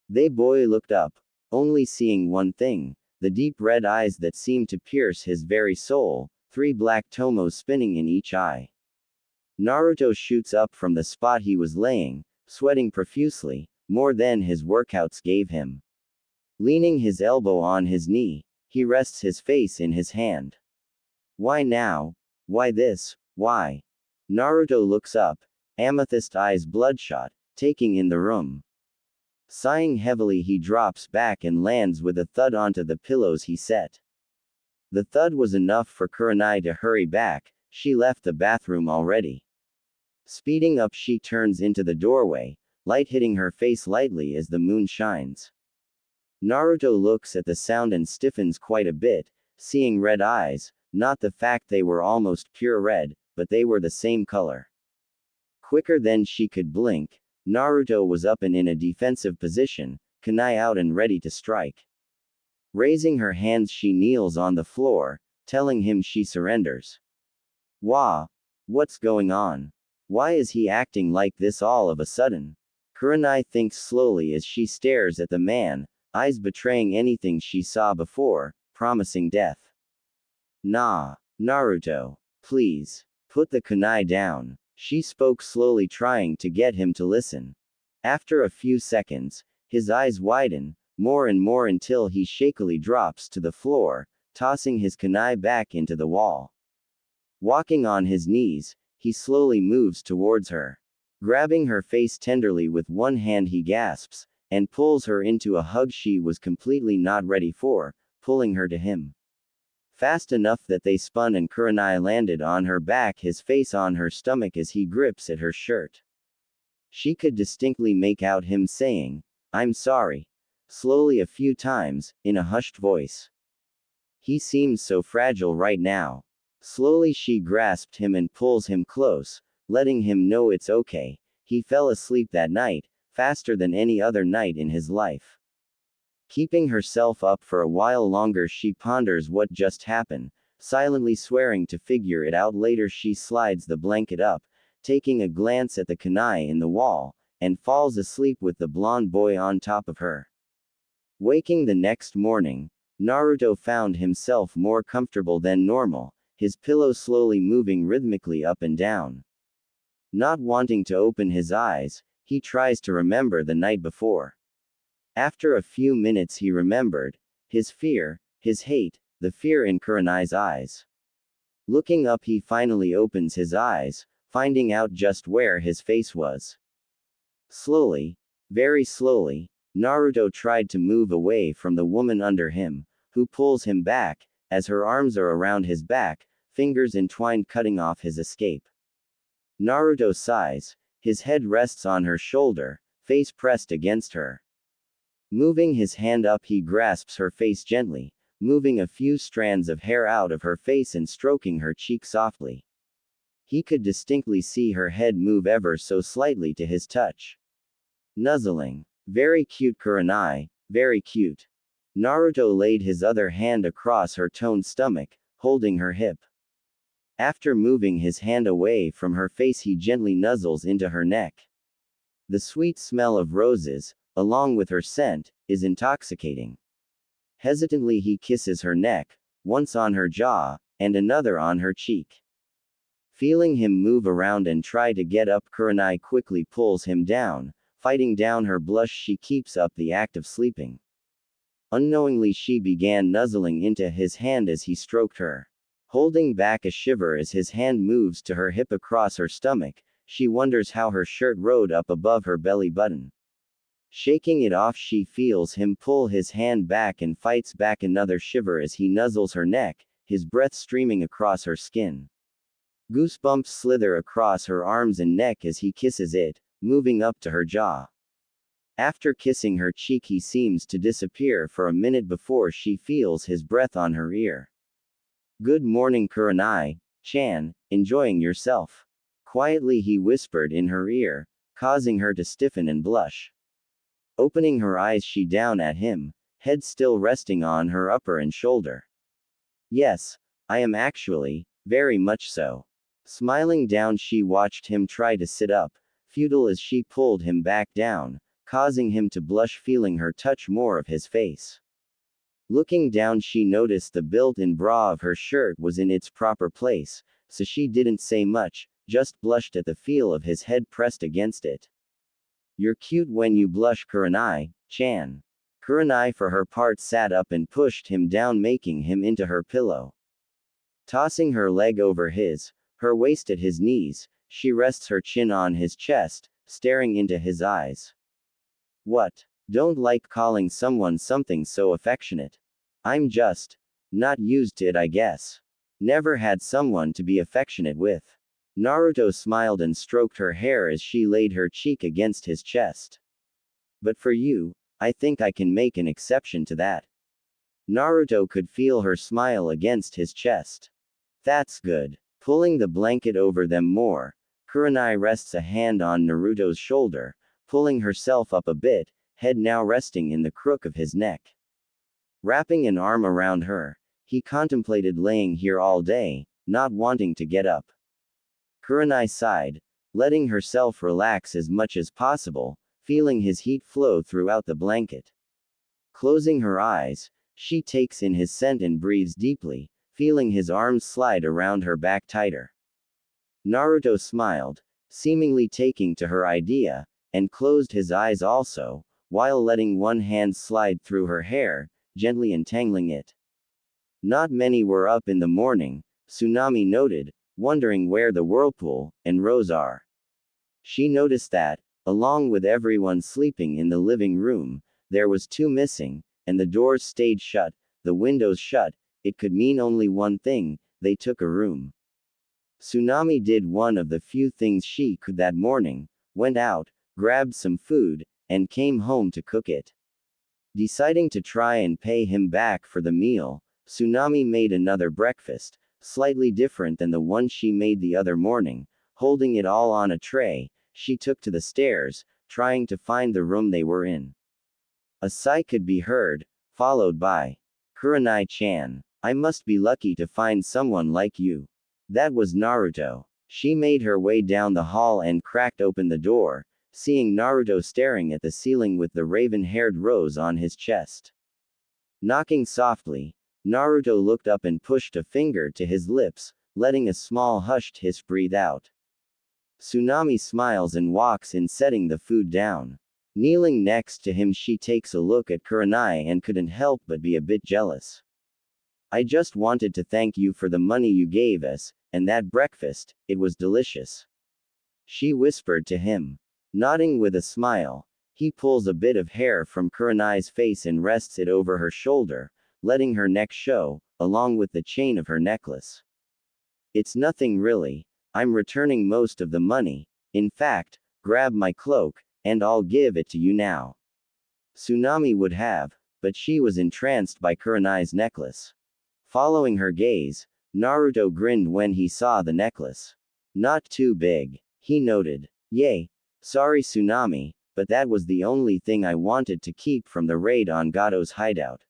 The boy looked up, only seeing one thing, the deep red eyes that seemed to pierce his very soul, 3 black tomos spinning in each eye. Naruto shoots up from the spot he was laying, sweating profusely, more than his workouts gave him. Leaning his elbow on his knee, he rests his face in his hand. Why now? Why this? Why? Naruto looks up, amethyst eyes bloodshot, taking in the room. Sighing heavily, he drops back and lands with a thud onto the pillows he set. The thud was enough for Kurenai to hurry back. She left the bathroom already. Speeding up, she turns into the doorway, light hitting her face lightly as the moon shines. Naruto looks at the sound and stiffens quite a bit, seeing red eyes, not the fact they were almost pure red, but they were the same color. Quicker than she could blink, Naruto was up and in a defensive position, kunai out and ready to strike. Raising her hands, she kneels on the floor, telling him she surrenders. What's going on? Why is he acting like this all of a sudden? Kurenai thinks slowly as she stares at the man, eyes betraying anything she saw before, promising death. Nah, Naruto. Please. Put the kunai down. She spoke slowly, trying to get him to listen. After a few seconds, his eyes widen, more and more until he shakily drops to the floor, tossing his kunai back into the wall. Walking on his knees, he slowly moves towards her. Grabbing her face tenderly with one hand, he gasps, and pulls her into a hug she was completely not ready for, pulling her to him. Fast enough that they spun and Kurenai landed on her back, his face on her stomach as he grips at her shirt. She could distinctly make out him saying, "I'm sorry," slowly a few times, in a hushed voice. He seems so fragile right now. Slowly she grasped him and pulls him close, letting him know it's okay. He fell asleep that night, faster than any other night in his life. Keeping herself up for a while longer, she ponders what just happened, silently swearing to figure it out later. She slides the blanket up, taking a glance at the kunai in the wall, and falls asleep with the blonde boy on top of her. Waking the next morning, Naruto found himself more comfortable than normal, his pillow slowly moving rhythmically up and down. Not wanting to open his eyes, he tries to remember the night before. After a few minutes he remembered, his fear, his hate, the fear in Kurenai's eyes. Looking up, he finally opens his eyes, finding out just where his face was. Slowly, very slowly, Naruto tried to move away from the woman under him, who pulls him back, as her arms are around his back, fingers entwined cutting off his escape. Naruto sighs, his head rests on her shoulder, face pressed against her. Moving his hand up, he grasps her face gently, moving a few strands of hair out of her face and stroking her cheek softly. He could distinctly see her head move ever so slightly to his touch. Nuzzling. Very cute, Kurenai, very cute. Naruto laid his other hand across her toned stomach, holding her hip. After moving his hand away from her face, he gently nuzzles into her neck. The sweet smell of roses, along with her scent, is intoxicating. Hesitantly he kisses her neck, once on her jaw, and another on her cheek. Feeling him move around and try to get up, Kurenai quickly pulls him down, fighting down her blush. She keeps up the act of sleeping. Unknowingly she began nuzzling into his hand as he stroked her. Holding back a shiver as his hand moves to her hip across her stomach, she wonders how her shirt rode up above her belly button. Shaking it off, she feels him pull his hand back and fights back another shiver as he nuzzles her neck, his breath streaming across her skin. Goosebumps slither across her arms and neck as he kisses it, moving up to her jaw. After kissing her cheek, he seems to disappear for a minute before she feels his breath on her ear. "Good morning, Kurenai-chan, enjoying yourself?" Quietly he whispered in her ear, causing her to stiffen and blush. Opening her eyes, she down at him, head still resting on her upper and shoulder. "Yes, I am actually, very much so." Smiling down, she watched him try to sit up, futile as she pulled him back down, causing him to blush, feeling her touch more of his face. Looking down, she noticed the built-in bra of her shirt was in its proper place, so she didn't say much, just blushed at the feel of his head pressed against it. "You're cute when you blush, Kurenai-chan." Kurenai for her part sat up and pushed him down, making him into her pillow. Tossing her leg over his, her waist at his knees, she rests her chin on his chest, staring into his eyes. "What? Don't like calling someone something so affectionate. I'm just not used to it, I guess. Never had someone to be affectionate with." Naruto smiled and stroked her hair as she laid her cheek against his chest. "But for you, I think I can make an exception to that." Naruto could feel her smile against his chest. "That's good." Pulling the blanket over them more, Kurenai rests a hand on Naruto's shoulder, pulling herself up a bit, head now resting in the crook of his neck. Wrapping an arm around her, he contemplated laying here all day, not wanting to get up. Kurenai sighed, letting herself relax as much as possible, feeling his heat flow throughout the blanket. Closing her eyes, she takes in his scent and breathes deeply, feeling his arms slide around her back tighter. Naruto smiled, seemingly taking to her idea, and closed his eyes also, while letting one hand slide through her hair, gently untangling it. Not many were up in the morning, Tsunami noted, wondering where the whirlpool and Rose are. She noticed that, along with everyone sleeping in the living room, there was two missing, and the doors stayed shut, the windows shut. It could mean only one thing: they took a room. Tsunami did one of the few things she could that morning, went out, grabbed some food, and came home to cook it. Deciding to try and pay him back for the meal, Tsunami made another breakfast, slightly different than the one she made the other morning. Holding it all on a tray, she took to the stairs, trying to find the room they were in. A sigh could be heard, followed by, "Kurenai-chan, I must be lucky to find someone like you." That was Naruto. She made her way down the hall and cracked open the door, seeing Naruto staring at the ceiling with the raven-haired Rose on his chest. Knocking softly, Naruto looked up and pushed a finger to his lips, letting a small hushed hiss breathe out. Tsunami smiles and walks in, setting the food down. Kneeling next to him, she takes a look at Kurenai and couldn't help but be a bit jealous. "I just wanted to thank you for the money you gave us, and that breakfast, it was delicious," she whispered to him. Nodding with a smile, he pulls a bit of hair from Kurenai's face and rests it over her shoulder, letting her neck show, along with the chain of her necklace. "It's nothing really. I'm returning most of the money. In fact, grab my cloak, and I'll give it to you now. Tsunami would have, but she was entranced by Kurenai's necklace. Following her gaze, Naruto grinned when he saw the necklace. Not too big, he noted. Yay. Sorry Tsunami, but that was the only thing I wanted to keep from the raid on Gato's hideout.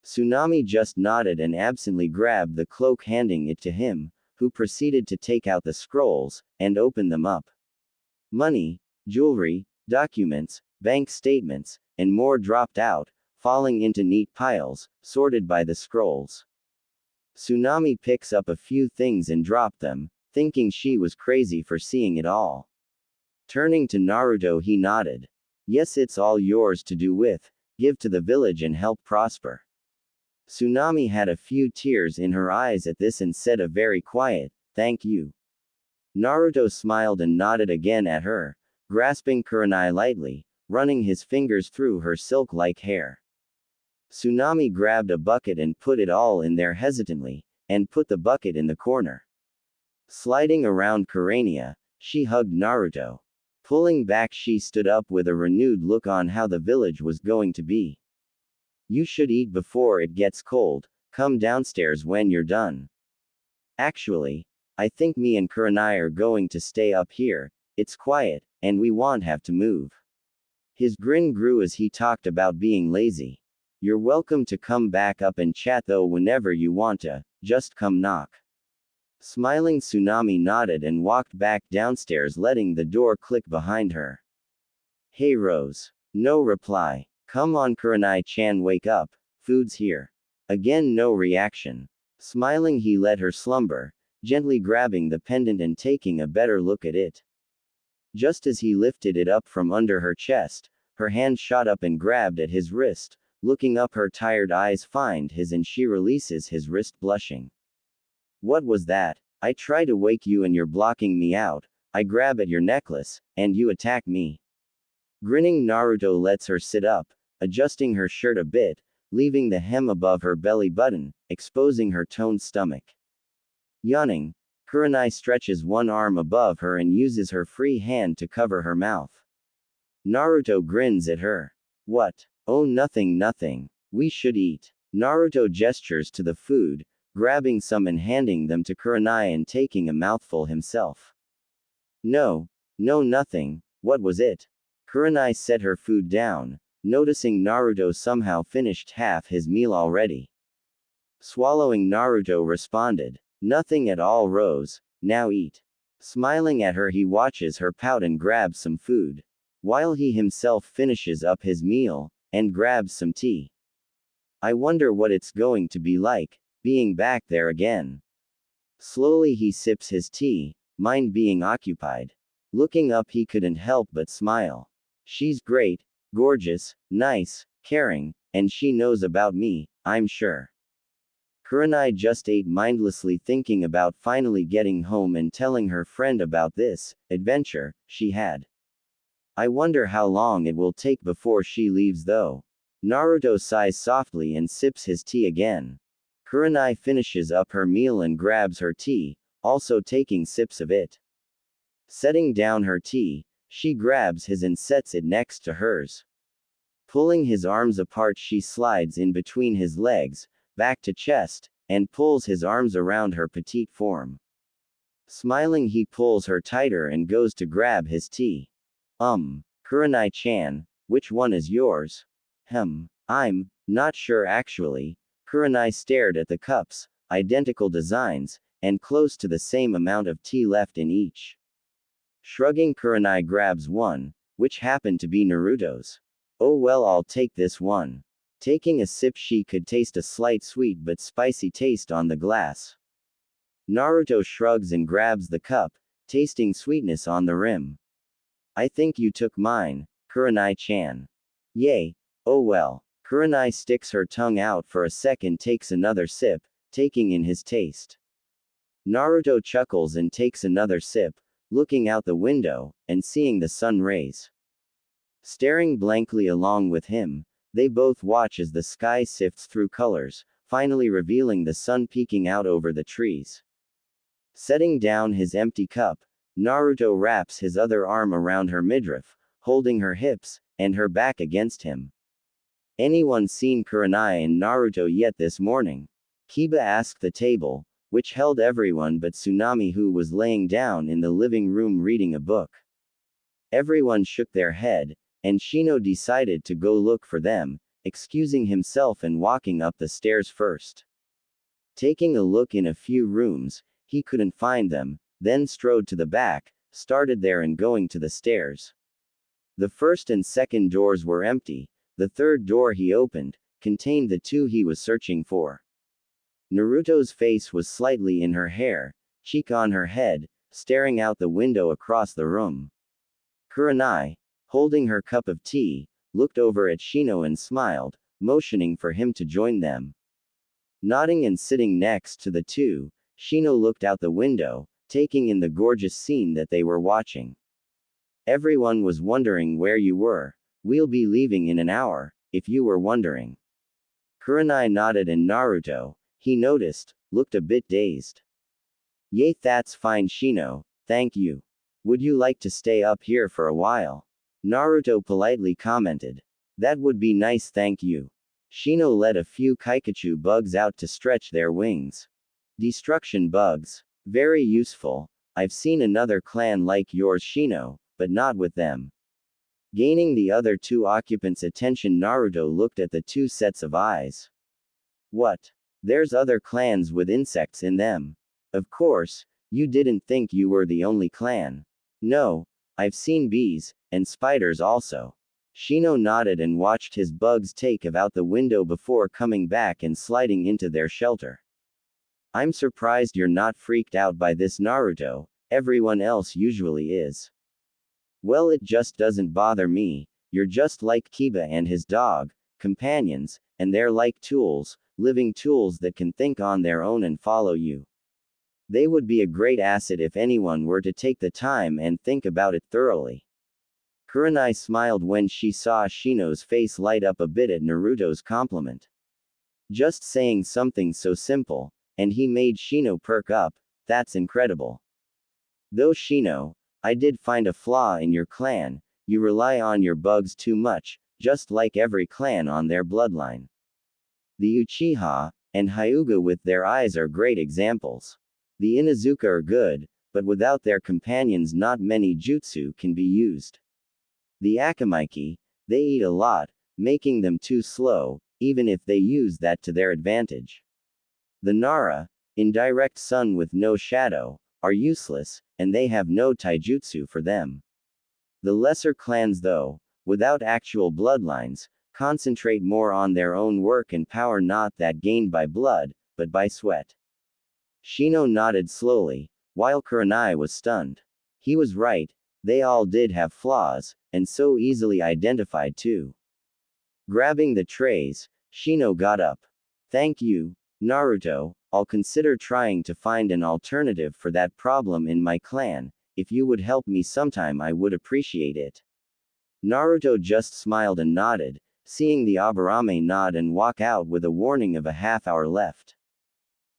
Tsunami just nodded and absently grabbed the cloak, handing it to him, who proceeded to take out the scrolls, and open them up. Money, jewelry, documents, bank statements, and more dropped out, falling into neat piles, sorted by the scrolls. Tsunami picks up a few things and dropped them, thinking she was crazy for seeing it all. Turning to Naruto, he nodded. Yes, it's all yours to do with, give to the village and help prosper. Tsunami had a few tears in her eyes at this and said a very quiet, thank you. Naruto smiled and nodded again at her, grasping Kurenai lightly, running his fingers through her silk-like hair. Tsunami grabbed a bucket and put it all in there hesitantly, and put the bucket in the corner. Sliding around Kurenai, she hugged Naruto. Pulling back, she stood up with a renewed look on how the village was going to be. You should eat before it gets cold, come downstairs when you're done. Actually, I think me and Kurenai are going to stay up here, it's quiet, and we won't have to move. His grin grew as he talked about being lazy. You're welcome to come back up and chat though whenever you want to, just come knock. Smiling, Tsunami nodded and walked back downstairs, letting the door click behind her. Hey Rose. No reply. Come on Kurenai-chan, wake up, food's here. Again no reaction. Smiling, he let her slumber, gently grabbing the pendant and taking a better look at it. Just as he lifted it up from under her chest, her hand shot up and grabbed at his wrist. Looking up, her tired eyes find his and she releases his wrist, blushing. What was that? I try to wake you and you're blocking me out. I grab at your necklace, and you attack me. Grinning, Naruto lets her sit up, adjusting her shirt a bit, leaving the hem above her belly button, exposing her toned stomach. Yawning, Kurenai stretches one arm above her and uses her free hand to cover her mouth. Naruto grins at her. What? Oh, nothing, nothing. We should eat. Naruto gestures to the food, grabbing some and handing them to Kurenai and taking a mouthful himself. No, nothing. What was it? Kurenai set her food down, noticing Naruto somehow finished half his meal already. Swallowing, Naruto responded. Nothing at all, Rose, now eat. Smiling at her, he watches her pout and grabs some food, while he himself finishes up his meal, and grabs some tea. I wonder what it's going to be like, being back there again. Slowly he sips his tea, mind being occupied. Looking up, he couldn't help but smile. She's great, gorgeous, nice, caring, and she knows about me, I'm sure. Kurenai just ate mindlessly, thinking about finally getting home and telling her friend about this adventure she had. I wonder how long it will take before she leaves though. Naruto sighs softly and sips his tea again. Kurenai finishes up her meal and grabs her tea, also taking sips of it. Setting down her tea, she grabs his and sets it next to hers. Pulling his arms apart, she slides in between his legs, back to chest, and pulls his arms around her petite form. Smiling, he pulls her tighter and goes to grab his tea. Kurenai-chan, which one is yours? I'm not sure actually. Kurenai stared at the cups, identical designs, and close to the same amount of tea left in each. Shrugging, Kurenai grabs one, which happened to be Naruto's. Oh well, I'll take this one. Taking a sip, she could taste a slight sweet but spicy taste on the glass. Naruto shrugs and grabs the cup, tasting sweetness on the rim. I think you took mine, Kurenai-chan. Yay. Oh well. Kurenai sticks her tongue out for a second, takes another sip, taking in his taste. Naruto chuckles and takes another sip, looking out the window, and seeing the sun rays. Staring blankly along with him, they both watch as the sky sifts through colors, finally revealing the sun peeking out over the trees. Setting down his empty cup, Naruto wraps his other arm around her midriff, holding her hips and her back against him. Anyone seen Kurenai and Naruto yet this morning? Kiba asked the table, which held everyone but Tsunami, who was laying down in the living room reading a book. Everyone shook their head, and Shino decided to go look for them, excusing himself and walking up the stairs first. Taking a look in a few rooms, he couldn't find them, then strode to the back, started there and going to the stairs. The first and second doors were empty. The third door he opened contained the two he was searching for. Naruto's face was slightly in her hair, cheek on her head, staring out the window across the room. Kurenai, holding her cup of tea, looked over at Shino and smiled, motioning for him to join them. Nodding and sitting next to the two, Shino looked out the window, taking in the gorgeous scene that they were watching. Everyone was wondering where you were. We'll be leaving in an hour, if you were wondering. Kurenai nodded, and Naruto, he noticed, looked a bit dazed. Yay, that's fine, Shino, thank you. Would you like to stay up here for a while? Naruto politely commented. That would be nice, thank you. Shino let a few Kaikachu bugs out to stretch their wings. Destruction bugs. Very useful. I've seen another clan like yours, Shino, but not with them. Gaining the other two occupants' attention, Naruto looked at the two sets of eyes. What? There's other clans with insects in them. Of course, you didn't think you were the only clan. No, I've seen bees, and spiders also. Shino nodded and watched his bugs take out the window before coming back and sliding into their shelter. I'm surprised you're not freaked out by this, Naruto, everyone else usually is. Well, it just doesn't bother me. You're just like Kiba and his dog, companions, and they're like tools, living tools that can think on their own and follow you. They would be a great asset if anyone were to take the time and think about it thoroughly. Kurenai smiled when she saw Shino's face light up a bit at Naruto's compliment. Just saying something so simple, and he made Shino perk up. That's incredible. Though Shino, I did find a flaw in your clan. You rely on your bugs too much, just like every clan on their bloodline. The Uchiha and Hyuga with their eyes are great examples. The Inuzuka are good, but without their companions not many jutsu can be used. The Akamaiki, they eat a lot, making them too slow, even if they use that to their advantage. The Nara, indirect sun with no shadow, are useless, and they have no taijutsu for them. The lesser clans, though, without actual bloodlines, concentrate more on their own work and power, not that gained by blood, but by sweat. Shino nodded slowly, while Kurenai was stunned. He was right, they all did have flaws, and so easily identified too. Grabbing the trays, Shino got up. Thank you, Naruto, I'll consider trying to find an alternative for that problem in my clan. If you would help me sometime, I would appreciate it. Naruto just smiled and nodded, seeing the Aburame nod and walk out with a warning of a half-hour left.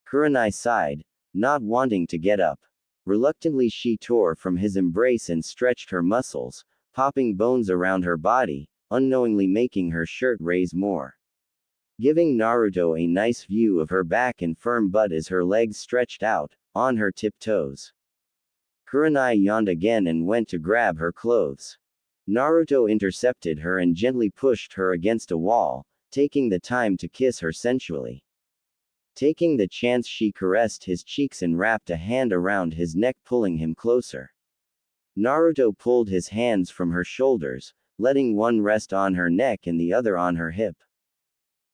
Kurenai sighed, not wanting to get up. Reluctantly she tore from his embrace and stretched her muscles, popping bones around her body, unknowingly making her shirt raise more. Giving Naruto a nice view of her back and firm butt as her legs stretched out, on her tiptoes. Kurenai yawned again and went to grab her clothes. Naruto intercepted her and gently pushed her against a wall, taking the time to kiss her sensually. Taking the chance, she caressed his cheeks and wrapped a hand around his neck, pulling him closer. Naruto pulled his hands from her shoulders, letting one rest on her neck and the other on her hip.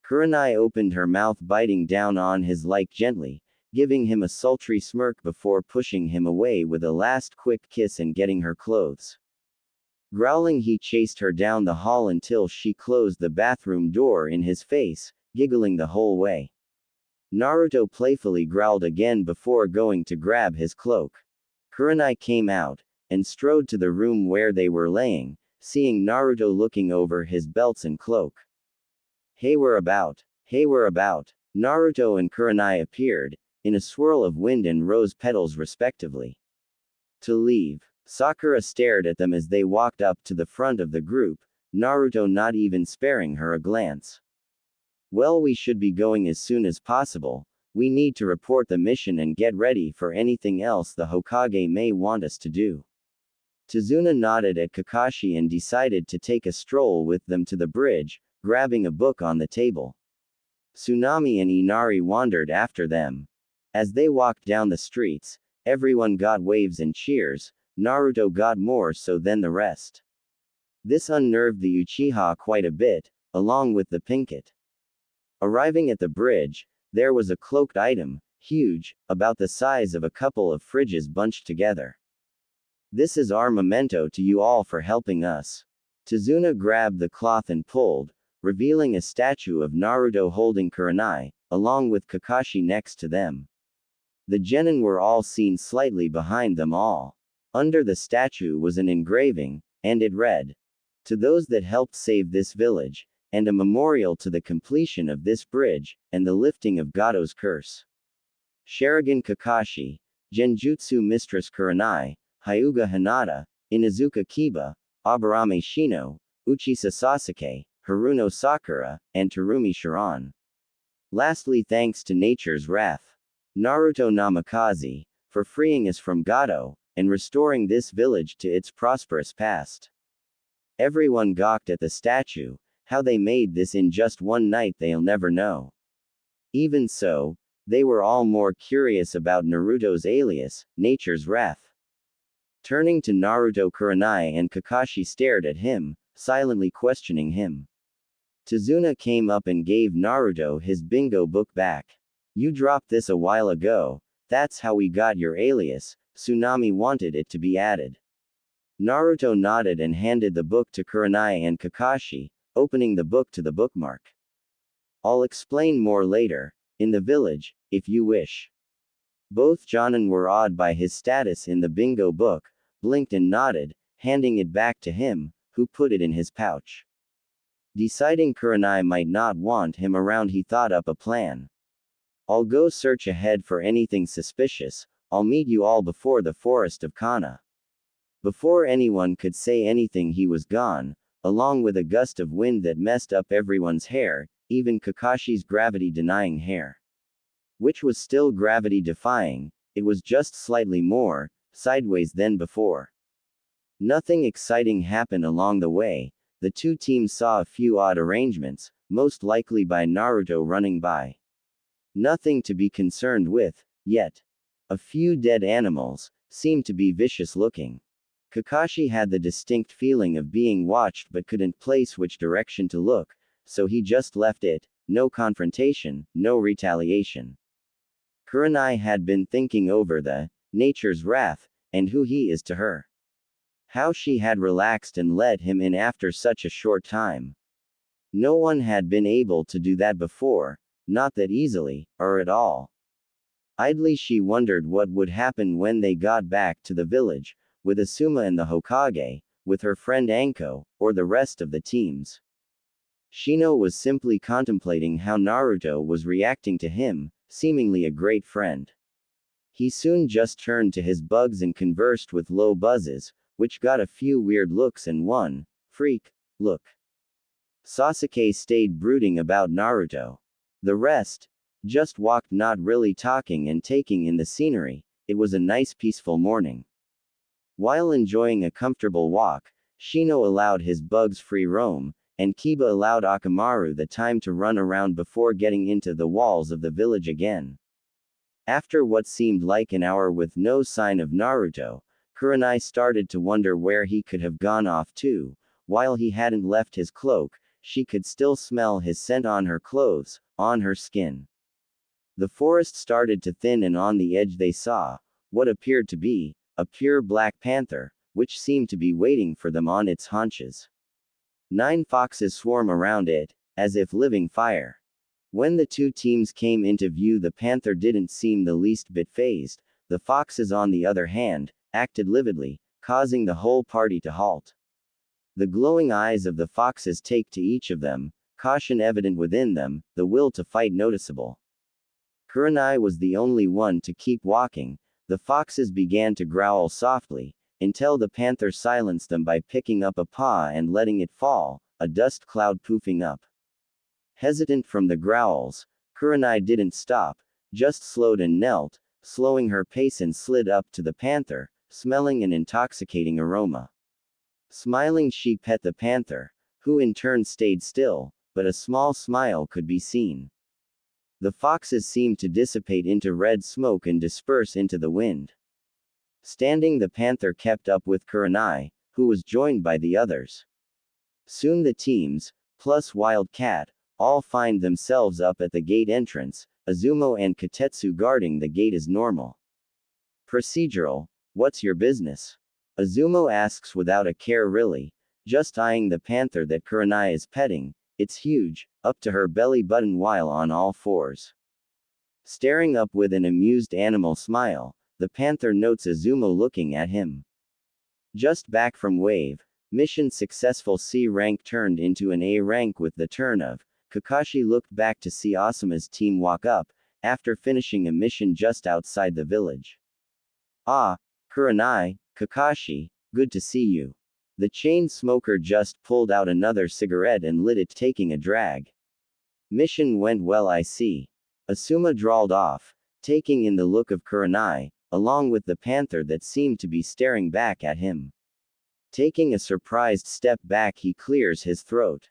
Kurenai opened her mouth, biting down on his leg gently, giving him a sultry smirk before pushing him away with a last quick kiss and getting her clothes. Growling, he chased her down the hall until she closed the bathroom door in his face, giggling the whole way. Naruto playfully growled again before going to grab his cloak. Kurenai came out, and strode to the room where they were laying, seeing Naruto looking over his belts and cloak. Hey, we're about. Hey, we're about. Naruto and Kurenai appeared, in a swirl of wind and rose petals respectively. To leave. Sakura stared at them as they walked up to the front of the group, Naruto not even sparing her a glance. Well, we should be going as soon as possible. We need to report the mission and get ready for anything else the Hokage may want us to do. Tazuna nodded at Kakashi and decided to take a stroll with them to the bridge, grabbing a book on the table. Tsunami and Inari wandered after them. As they walked down the streets, everyone got waves and cheers. Naruto got more so than the rest. This unnerved the Uchiha quite a bit, along with the Pinkett. Arriving at the bridge, there was a cloaked item, huge, about the size of a couple of fridges bunched together. This is our memento to you all for helping us. Tazuna grabbed the cloth and pulled, revealing a statue of Naruto holding Kurenai, along with Kakashi next to them. The genin were all seen slightly behind them all. Under the statue was an engraving, and it read, "To those that helped save this village, and a memorial to the completion of this bridge, and the lifting of Gato's curse. Sharingan Kakashi, Genjutsu Mistress Kurenai, Hyuga Hinata, Inuzuka Kiba, Aburame Shino, Uchisa Sasuke, Haruno Sakura, and Terumi Sharan. Lastly, thanks to nature's wrath. Naruto Namikaze, for freeing us from Gato, and restoring this village to its prosperous past." Everyone gawked at the statue. How they made this in just one night they'll never know. Even so, they were all more curious about Naruto's alias, Nature's Wrath. Turning to Naruto, Kurenai and Kakashi stared at him, silently questioning him. Tazuna came up and gave Naruto his bingo book back. "You dropped this a while ago. That's how we got your alias." Tsunami wanted it to be added. Naruto nodded and handed the book to Kurenai and Kakashi, opening the book to the bookmark. "I'll explain more later, in the village, if you wish." Both Jonin were awed by his status in the bingo book, blinked and nodded, handing it back to him, who put it in his pouch. Deciding Kurenai might not want him around, he thought up a plan. "I'll go search ahead for anything suspicious. I'll meet you all before the forest of Kana." Before anyone could say anything, he was gone, along with a gust of wind that messed up everyone's hair, even Kakashi's gravity-denying hair. Which was still gravity-defying, it was just slightly more sideways than before. Nothing exciting happened along the way. The two teams saw a few odd arrangements, most likely by Naruto running by. Nothing to be concerned with, yet. A few dead animals, seemed to be vicious looking. Kakashi had the distinct feeling of being watched but couldn't place which direction to look, so he just left it. No confrontation, no retaliation. Kurenai had been thinking over the nature's wrath, and who he is to her. How she had relaxed and let him in after such a short time. No one had been able to do that before, not that easily, or at all. Idly she wondered what would happen when they got back to the village, with Asuma and the Hokage, with her friend Anko, or the rest of the teams. Shino was simply contemplating how Naruto was reacting to him, seemingly a great friend. He soon just turned to his bugs and conversed with low buzzes, which got a few weird looks and one freak look. Sasuke stayed brooding about Naruto. The rest just walked, not really talking and taking in the scenery. It was a nice peaceful morning. While enjoying a comfortable walk, Shino allowed his bugs free roam, and Kiba allowed Akamaru the time to run around before getting into the walls of the village again. After what seemed like an hour with no sign of Naruto, Kurenai started to wonder where he could have gone off to. While he hadn't left his cloak, she could still smell his scent on her clothes, on her skin. The forest started to thin, and on the edge they saw what appeared to be a pure black panther, which seemed to be waiting for them on its haunches. 9 foxes swarm around it, as if living fire. When the two teams came into view, the panther didn't seem the least bit fazed. The foxes, on the other hand, acted lividly, causing the whole party to halt. The glowing eyes of the foxes take to each of them, caution evident within them, the will to fight noticeable. Kurenai was the only one to keep walking, the foxes began to growl softly, until the panther silenced them by picking up a paw and letting it fall, a dust cloud poofing up. Hesitant from the growls, Kurenai didn't stop, just slowed and knelt, slowing her pace and slid up to the panther, smelling an intoxicating aroma. Smiling, she pet the panther, who in turn stayed still, but a small smile could be seen. The foxes seemed to dissipate into red smoke and disperse into the wind. Standing, the panther kept up with Kurenai, who was joined by the others. Soon the teams, plus Wild Cat, all find themselves up at the gate entrance, Azumo and Kotetsu guarding the gate as normal. Procedural, what's your business? Azumo asks without a care really, just eyeing the panther that Kurenai is petting. It's huge, up to her belly button while on all fours. Staring up with an amused animal smile, the panther notes Azumo looking at him. Just back from wave, mission successful. C rank turned into an A rank with the turn of. Kakashi looked back to see Asuma's team walk up, after finishing a mission just outside the village. Ah, Kurenai, Kakashi, good to see you. The chain smoker just pulled out another cigarette and lit it, taking a drag. Mission went well, I see. Asuma drawled off, taking in the look of Kurenai, along with the panther that seemed to be staring back at him. Taking a surprised step back, he clears his throat.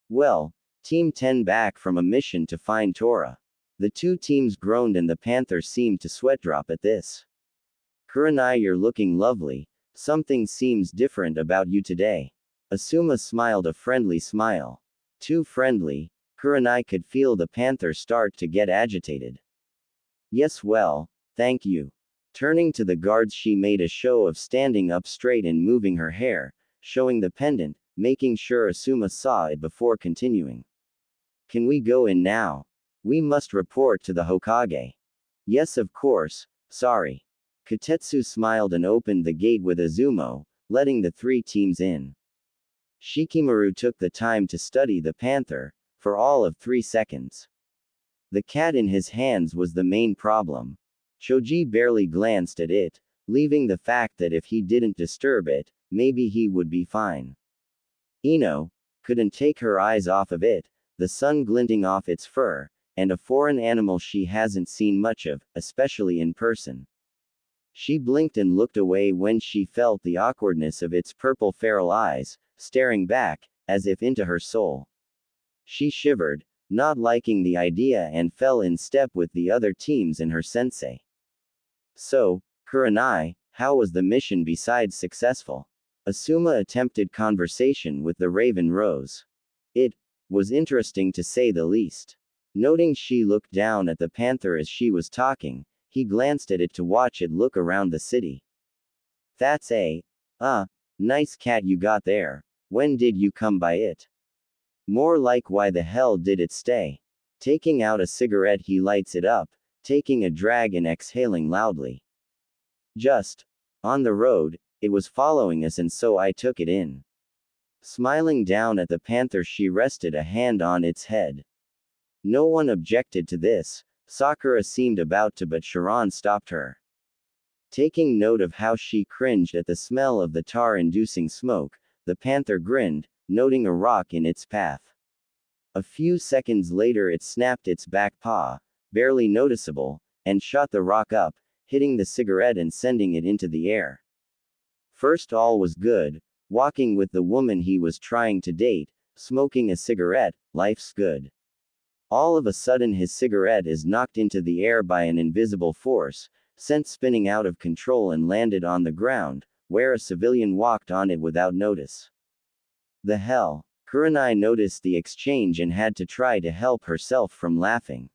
Well, Team 10 back from a mission to find Tora. The two teams groaned and the panther seemed to sweat drop at this. Kurenai, you're looking lovely. Something seems different about you today. Asuma smiled a friendly smile. Too friendly, Kurenai could feel the panther start to get agitated. Yes, well, thank you. Turning to the guards, she made a show of standing up straight and moving her hair, showing the pendant, making sure Asuma saw it before continuing. Can we go in now? We must report to the Hokage. Yes, of course, sorry. Kotetsu smiled and opened the gate with Azumo, letting the three teams in. Shikamaru took the time to study the panther, for all of 3 seconds. The cat in his hands was the main problem. Choji barely glanced at it, leaving the fact that if he didn't disturb it, maybe he would be fine. Ino couldn't take her eyes off of it, the sun glinting off its fur, and a foreign animal she hasn't seen much of, especially in person. She blinked and looked away when she felt the awkwardness of its purple feral eyes, staring back, as if into her soul. She shivered, not liking the idea, and fell in step with the other teams and her sensei. So, Kurenai, how was the mission besides successful? Asuma attempted conversation with the Raven Rose. It was interesting to say the least. Noting she looked down at the panther as she was talking, he glanced at it to watch it look around the city. That's a nice cat you got there. When did you come by it? More like why the hell did it stay? Taking out a cigarette, he lights it up, taking a drag and exhaling loudly. Just on the road, it was following us and so I took it in. Smiling down at the panther, she rested a hand on its head. No one objected to this. Sakura seemed about to, but Sharon stopped her. Taking note of how she cringed at the smell of the tar-inducing smoke, the panther grinned, noting a rock in its path. A few seconds later it snapped its back paw, barely noticeable, and shot the rock up, hitting the cigarette and sending it into the air. First all was good, walking with the woman he was trying to date, smoking a cigarette, life's good. All of a sudden his cigarette is knocked into the air by an invisible force, sent spinning out of control and landed on the ground, where a civilian walked on it without notice. The hell? Kurenai noticed the exchange and had to try to help herself from laughing.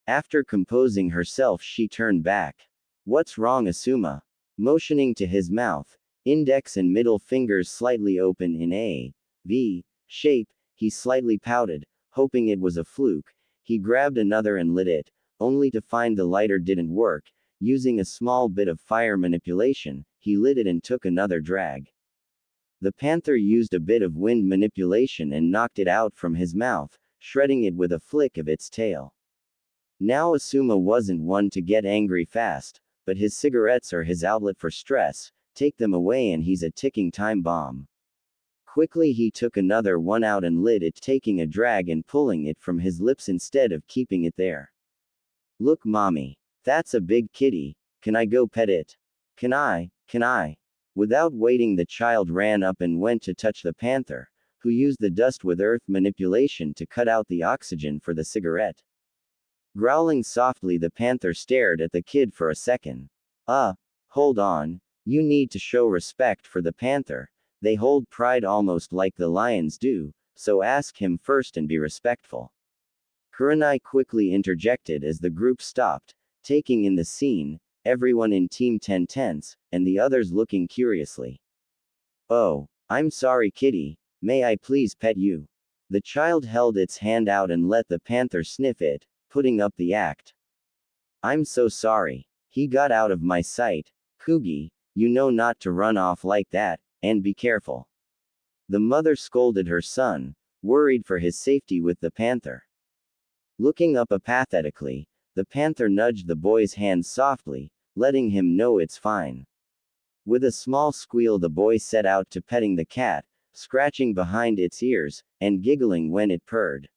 After composing herself, she turned back. What's wrong, Asuma? Motioning to his mouth, index and middle fingers slightly open in a V shape, he slightly pouted, hoping it was a fluke. He grabbed another and lit it, only to find the lighter didn't work. Using a small bit of fire manipulation, he lit it and took another drag. The panther used a bit of wind manipulation and knocked it out from his mouth, shredding it with a flick of its tail. Now Asuma wasn't one to get angry fast, but his cigarettes are his outlet for stress. Take them away and he's a ticking time bomb. Quickly he took another one out and lit it, taking a drag and pulling it from his lips instead of keeping it there. Look, mommy. That's a big kitty. Can I go pet it? Can I? Without waiting, the child ran up and went to touch the panther, who used the dust with earth manipulation to cut out the oxygen for the cigarette. Growling softly, the panther stared at the kid for a second. Hold on. You need to show respect for the panther. They hold pride almost like the lions do, so ask him first and be respectful. Kurenai quickly interjected as the group stopped, taking in the scene, everyone in Team 10 tense, and the others looking curiously. Oh, I'm sorry, kitty. May I please pet you? The child held its hand out and let the panther sniff it, putting up the act. I'm so sorry. He got out of my sight. Kugi, you know not to run off like that, and be careful. The mother scolded her son, worried for his safety with the panther. Looking up apathetically, the panther nudged the boy's hand softly, letting him know it's fine. With a small squeal, the boy set out to petting the cat, scratching behind its ears, and giggling when it purred.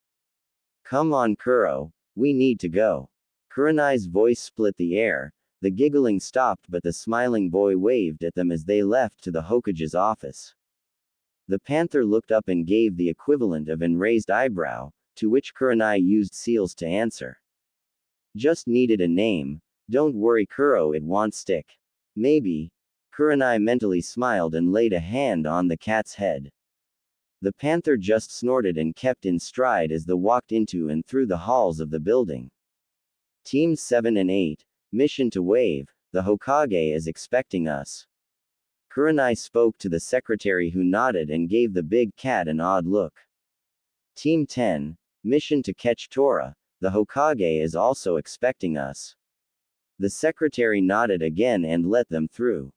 Come on, Kuro, we need to go. Kurenai's voice split the air. The giggling stopped, but the smiling boy waved at them as they left to the Hokage's office. The panther looked up and gave the equivalent of an raised eyebrow, to which Kurenai used seals to answer. Just needed a name. Don't worry, Kuro, it won't stick. Maybe. Kurenai mentally smiled and laid a hand on the cat's head. The panther just snorted and kept in stride as they walked into and through the halls of the building. Teams 7 and 8. Mission to Wave, the Hokage is expecting us. Kurenai spoke to the secretary, who nodded and gave the big cat an odd look. Team 10, mission to catch Tora, the Hokage is also expecting us. The secretary nodded again and let them through.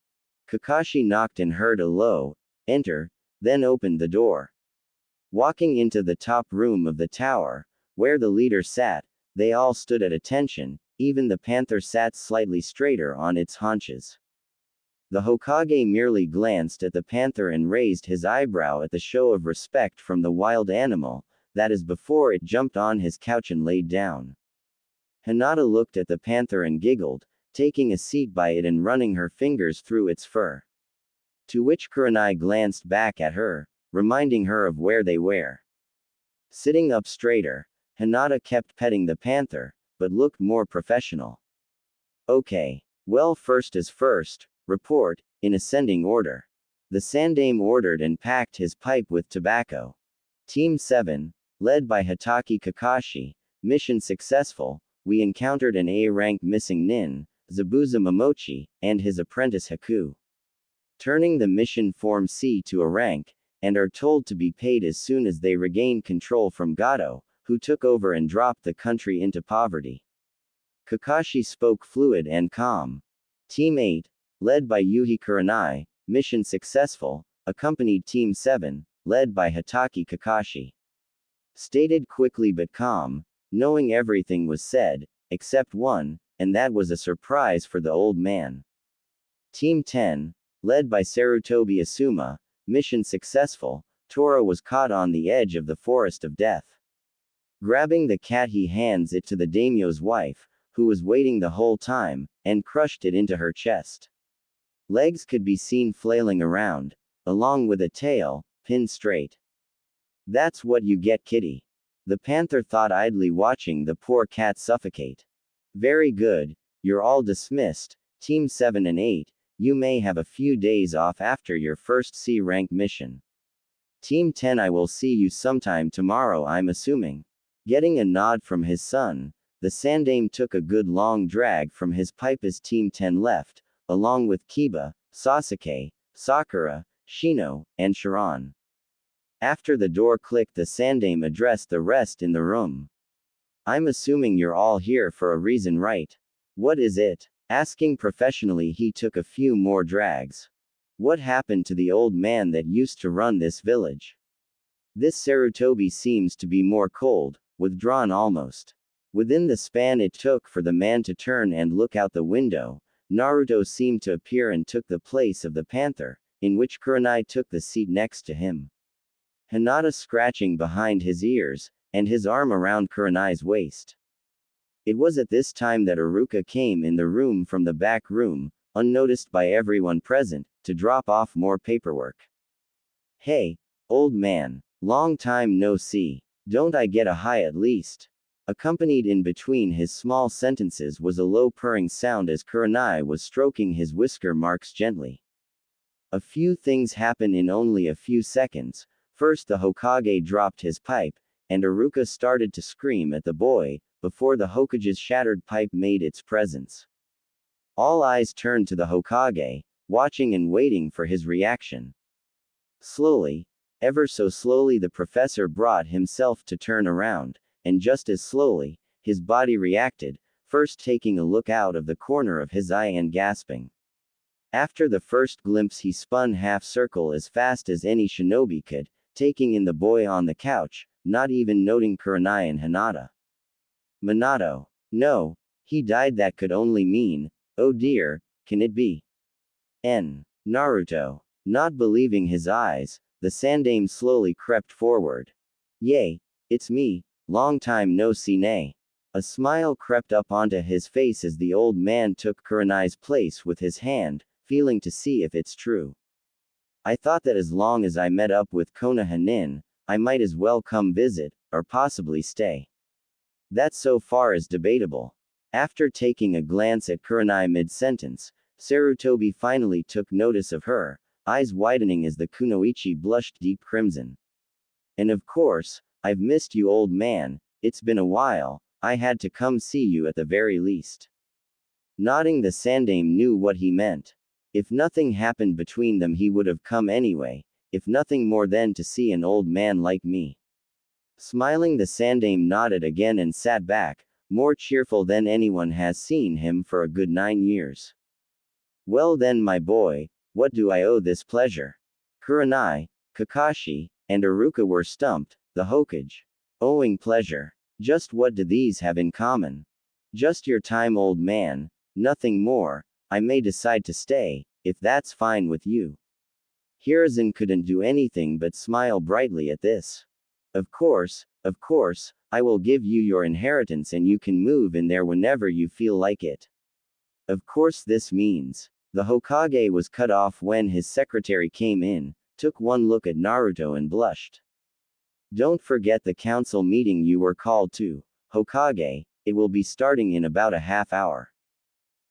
Kakashi knocked and heard a low, enter, then opened the door. Walking into the top room of the tower, where the leader sat, they all stood at attention. Even the panther sat slightly straighter on its haunches. The Hokage merely glanced at the panther and raised his eyebrow at the show of respect from the wild animal, that is, before it jumped on his couch and laid down. Hinata looked at the panther and giggled, taking a seat by it and running her fingers through its fur. To which Kurenai glanced back at her, reminding her of where they were. Sitting up straighter, Hinata kept petting the panther, but looked more professional. Okay. Well, first is first, report, in ascending order. The Sandaime ordered and packed his pipe with tobacco. Team 7, led by Hitaki Kakashi, mission successful, we encountered an A-rank missing nin, Zabuza Momochi, and his apprentice Haku. Turning the mission form C to a rank, and are told to be paid as soon as they regain control from Gato, who took over and dropped the country into poverty. Kakashi spoke fluid and calm. Team 8, led by Yuhi Kurenai, mission successful, accompanied Team 7, led by Hitaki Kakashi. Stated quickly but calm, knowing everything was said, except one, and that was a surprise for the old man. Team 10, led by Sarutobi Asuma, mission successful, Tora was caught on the edge of the forest of death. Grabbing the cat, he hands it to the daimyo's wife, who was waiting the whole time, and crushed it into her chest. Legs could be seen flailing around, along with a tail, pinned straight. That's what you get, kitty. The panther thought idly, watching the poor cat suffocate. Very good, you're all dismissed. Team 7 and 8, you may have a few days off after your first C-rank mission. Team 10, I will see you sometime tomorrow, I'm assuming. Getting a nod from his son, the Sandaime took a good long drag from his pipe as Team 10 left, along with Kiba, Sasuke, Sakura, Shino, and Sharon. After the door clicked, the Sandaime addressed the rest in the room. I'm assuming you're all here for a reason, right? What is it? Asking professionally, he took a few more drags. What happened to the old man that used to run this village? This Sarutobi seems to be more cold, withdrawn almost. Within the span it took for the man to turn and look out the window, Naruto seemed to appear and took the place of the panther, in which Kurenai took the seat next to him. Hinata scratching behind his ears, and his arm around Kurenai's waist. It was at this time that Iruka came in the room from the back room, unnoticed by everyone present, to drop off more paperwork. Hey, old man. Long time no see. Don't I get a hi at least? Accompanied in between his small sentences was a low purring sound as Kurenai was stroking his whisker marks gently. A few things happen in only a few seconds. First the Hokage dropped his pipe, and Iruka started to scream at the boy, before the Hokage's shattered pipe made its presence. All eyes turned to the Hokage, watching and waiting for his reaction. Slowly, ever so slowly the professor brought himself to turn around, and just as slowly, his body reacted, first taking a look out of the corner of his eye and gasping. After the first glimpse he spun half-circle as fast as any shinobi could, taking in the boy on the couch, not even noting Kurenai and Hinata. Minato. No, he died. That could only mean, oh dear, can it be? Naruto. Not believing his eyes, the Sandaime slowly crept forward. Yay, it's me, long time no see nay. A smile crept up onto his face as the old man took Kurenai's place with his hand, feeling to see if it's true. I thought that as long as I met up with Konoha, I might as well come visit, or possibly stay. That so far is debatable. After taking a glance at Kurenai mid-sentence, Sarutobi finally took notice of her, eyes widening as the kunoichi blushed deep crimson. And of course, I've missed you, old man. It's been a while. I had to come see you at the very least. Nodding, the Sandaime knew what he meant. If nothing happened between them he would have come anyway, if nothing more than to see an old man like me. Smiling, the Sandaime nodded again and sat back, more cheerful than anyone has seen him for a good 9 years. Well then, my boy, what do I owe this pleasure? Kurenai, Kakashi, and Iruka were stumped. The Hokage. Owing pleasure. Just what do these have in common? Just your time, old man, nothing more. I may decide to stay, if that's fine with you. Hiruzen couldn't do anything but smile brightly at this. Of course, I will give you your inheritance and you can move in there whenever you feel like it. Of course, this means. The Hokage was cut off when his secretary came in, took one look at Naruto and blushed. Don't forget the council meeting you were called to, Hokage. It will be starting in about a half hour.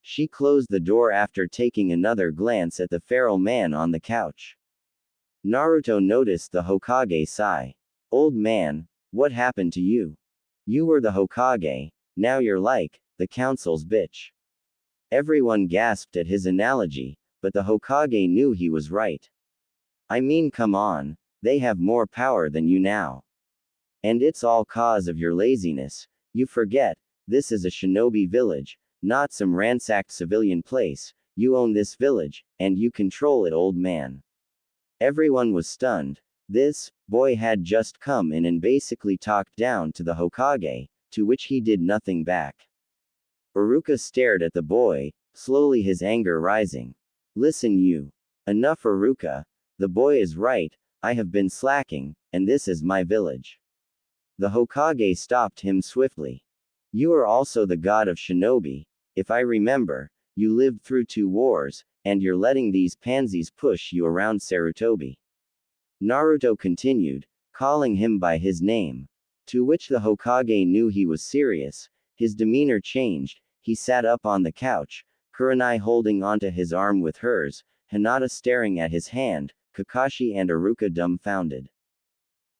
She closed the door after taking another glance at the feral man on the couch. Naruto noticed the Hokage sigh. Old man, what happened to you? You were the Hokage, now you're like, the council's bitch. Everyone gasped at his analogy, but the Hokage knew he was right. I mean, come on, they have more power than you now. And it's all cause of your laziness. You forget, this is a shinobi village, not some ransacked civilian place. You own this village, and you control it, old man. Everyone was stunned. This boy had just come in and basically talked down to the Hokage, to which he did nothing back. Iruka stared at the boy, slowly his anger rising. Listen you. Enough, Iruka. The boy is right, I have been slacking, and this is my village. The Hokage stopped him swiftly. You are also the god of shinobi. If I remember, you lived through 2 wars, and you're letting these pansies push you around, Sarutobi. Naruto continued, calling him by his name. To which the Hokage knew he was serious. His demeanor changed, he sat up on the couch, Kurenai holding onto his arm with hers, Hinata staring at his hand, Kakashi and Iruka dumbfounded.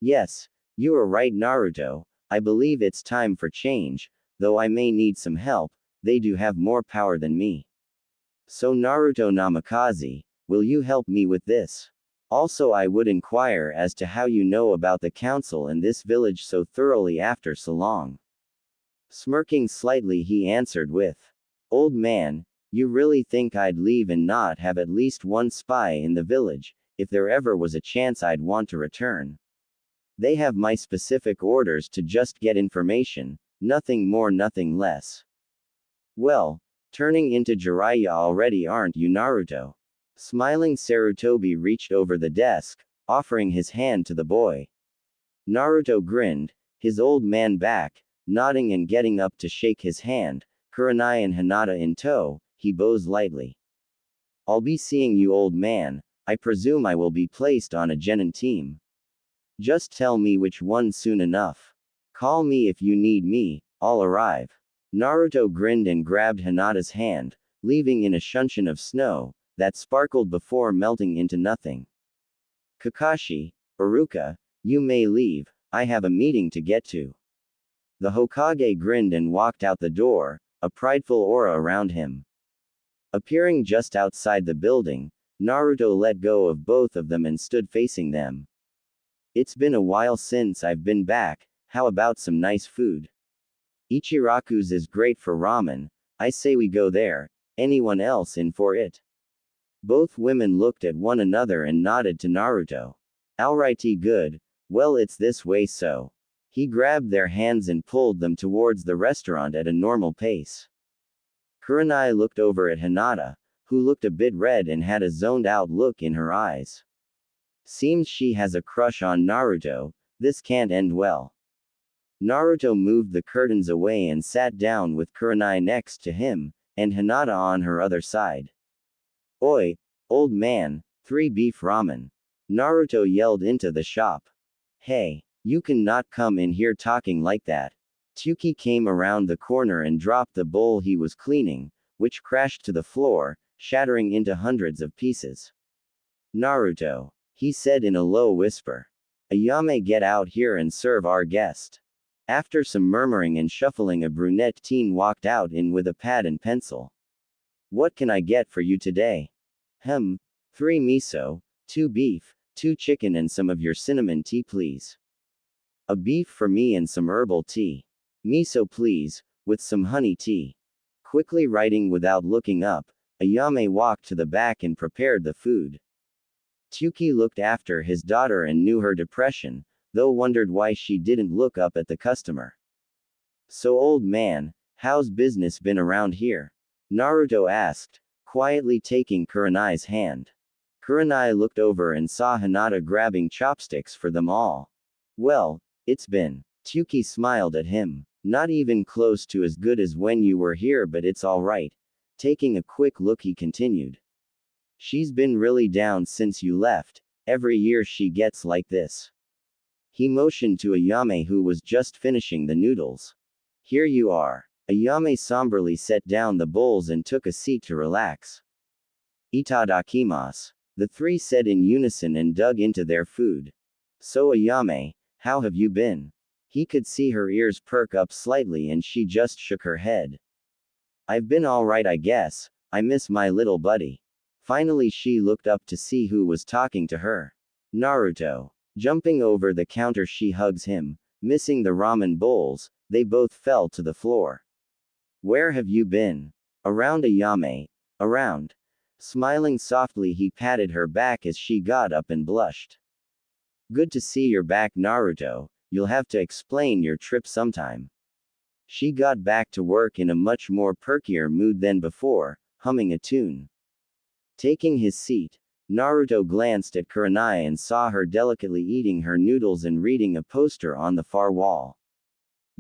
Yes, you are right, Naruto. I believe it's time for change, though I may need some help. They do have more power than me. So Naruto Namikaze, will you help me with this? Also, I would inquire as to how you know about the council in this village so thoroughly after so long. Smirking slightly, he answered with, Old man, you really think I'd leave and not have at least one spy in the village, if there ever was a chance I'd want to return? They have my specific orders to just get information, nothing more, nothing less. Well, Turning into Jiraiya already, aren't you, Naruto? Smiling, Sarutobi reached over the desk, offering his hand to the boy. Naruto grinned, his old man back, nodding and getting up to shake his hand. Kurenai and Hinata in tow, he bows lightly. I'll be seeing you, old man. I presume I will be placed on a genin team. Just tell me which one soon enough. Call me if you need me, I'll arrive. Naruto grinned and grabbed Hinata's hand, leaving in a shunshin of snow that sparkled before melting into nothing. Kakashi, Iruka, you may leave, I have a meeting to get to. The Hokage grinned and walked out the door, a prideful aura around him. Appearing just outside the building, Naruto let go of both of them and stood facing them. It's been a while since I've been back, how about some nice food? Ichiraku's is great for ramen, I say we go there, anyone else in for it? Both women looked at one another and nodded to Naruto. Alrighty, good, well it's this way so. He grabbed their hands and pulled them towards the restaurant at a normal pace. Kurenai looked over at Hinata, who looked a bit red and had a zoned out look in her eyes. Seems she has a crush on Naruto, this can't end well. Naruto moved the curtains away and sat down with Kurenai next to him, and Hinata on her other side. Oi, old man, 3 beef ramen. Naruto yelled into the shop. Hey, you can not come in here talking like that. Tsuki came around the corner and dropped the bowl he was cleaning, which crashed to the floor, shattering into hundreds of pieces. Naruto, he said in a low whisper. Ayame, get out here and serve our guest. After some murmuring and shuffling, a brunette teen walked out in with a pad and pencil. What can I get for you today? 3 miso, 2 beef, 2 chicken and some of your cinnamon tea please. A beef for me and some herbal tea. Miso please, with some honey tea. Quickly writing without looking up, Ayame walked to the back and prepared the food. Tsuki looked after his daughter and knew her depression, though wondered why she didn't look up at the customer. So old man, how's business been around here? Naruto asked, quietly taking Kurenai's hand. Kurenai looked over and saw Hinata grabbing chopsticks for them all. Well, it's been. Tsuki smiled at him. Not even close to as good as when you were here, but it's alright. Taking a quick look, he continued. She's been really down since you left, every year she gets like this. He motioned to Ayame, who was just finishing the noodles. Here you are. Ayame somberly set down the bowls and took a seat to relax. Itadakimasu. The three said in unison and dug into their food. So Ayame, how have you been? He could see her ears perk up slightly and she just shook her head. I've been alright, I guess. I miss my little buddy. Finally she looked up to see who was talking to her. Naruto. Jumping over the counter she hugs him, missing the ramen bowls, they both fell to the floor. Where have you been? Around, Ayame. Around. Smiling softly he patted her back as she got up and blushed. Good to see you're back, Naruto, you'll have to explain your trip sometime. She got back to work in a much more perkier mood than before, humming a tune. Taking his seat, Naruto glanced at Kurenai and saw her delicately eating her noodles and reading a poster on the far wall.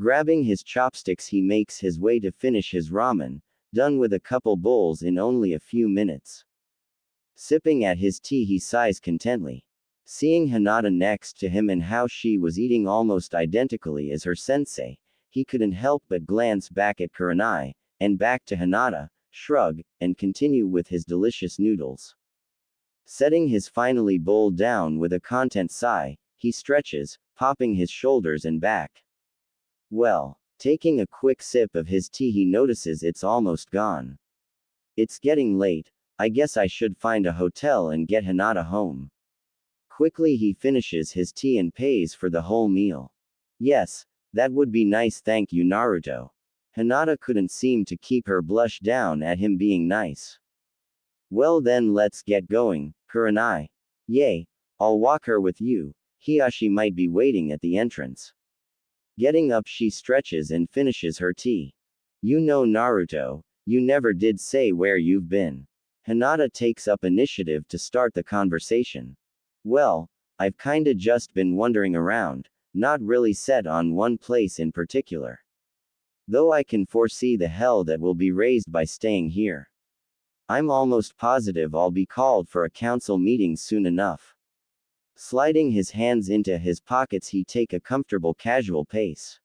Grabbing his chopsticks he makes his way to finish his ramen, done with a couple bowls in only a few minutes. Sipping at his tea he sighs contently. Seeing Hinata next to him and how she was eating almost identically as her sensei, he couldn't help but glance back at Kurenai, and back to Hinata, shrug, and continue with his delicious noodles. Setting his finally bowl down with a content sigh, he stretches, popping his shoulders and back. Well, taking a quick sip of his tea he notices it's almost gone. It's getting late, I guess I should find a hotel and get Hinata home. Quickly he finishes his tea and pays for the whole meal. Yes, that would be nice, thank you, Naruto. Hinata couldn't seem to keep her blush down at him being nice. Well then let's get going, Kurenai. Yay, I'll walk her with you, Hiyashi might be waiting at the entrance. Getting up she stretches and finishes her tea. You know Naruto, You never did say where you've been. Hinata takes up initiative to start the conversation. Well, I've kinda just been wandering around, not really set on one place in particular. Though I can foresee the hell that will be raised by staying here. I'm almost positive I'll be called for a council meeting soon enough. Sliding his hands into his pockets, he take a comfortable casual pace.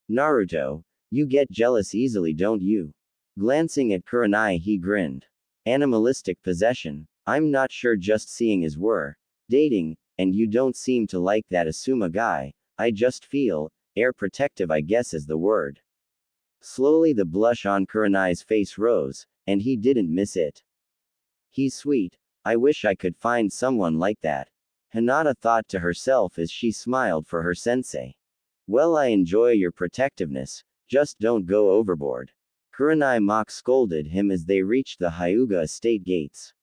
Naruto, you get jealous easily, don't you? Glancing at Kurenai, he grinned. Animalistic possession. I'm not sure, just seeing as we're dating, and you don't seem to like that Asuma guy, I just feel, air protective, I guess is the word. Slowly the blush on Kurenai's face rose, and he didn't miss it. He's sweet. I wish I could find someone like that. Hinata thought to herself as she smiled for her sensei. Well, I enjoy your protectiveness, just don't go overboard. Kurenai mock scolded him as they reached the Hyuga estate gates.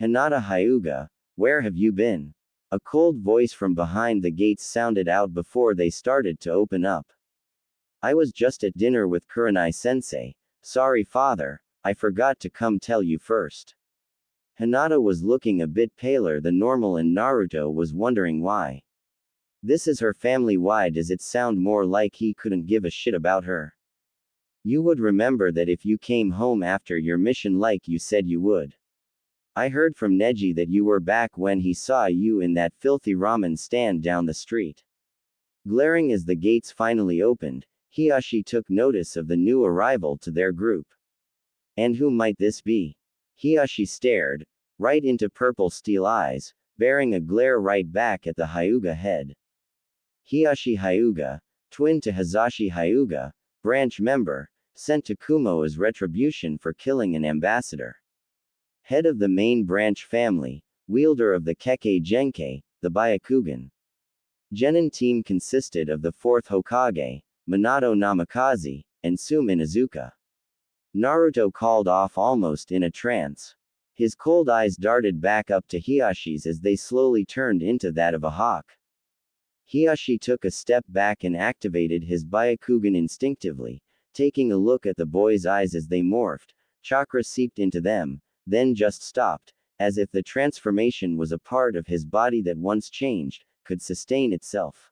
Hinata, Hyuga, where have you been? A cold voice from behind the gates sounded out before they started to open up. I was just at dinner with Kurenai sensei. Sorry father, I forgot to come tell you first. Hinata was looking a bit paler than normal and Naruto was wondering why. This is her family. Why does it sound more like he couldn't give a shit about her? You would remember that if you came home after your mission like you said you would. I heard from Neji that you were back when he saw you in that filthy ramen stand down the street. Glaring as the gates finally opened, Hiyashi took notice of the new arrival to their group. And who might this be? Hiyashi stared, right into purple steel eyes, bearing a glare right back at the Hyuga head. Hiyashi Hyuga, twin to Hizashi Hyuga, branch member, sent to Kumo as retribution for killing an ambassador. Head of the main branch family, wielder of the Kekkei Genkei, the Byakugan. Genin team consisted of the 4th Hokage, Minato Namikaze, and Sum Inuzuka. Naruto called off almost in a trance. His cold eyes darted back up to Hiyashi's as they slowly turned into that of a hawk. Hiyashi took a step back and activated his Byakugan instinctively, taking a look at the boy's eyes as they morphed, chakra seeped into them, then just stopped, as if the transformation was a part of his body that once changed, could sustain itself.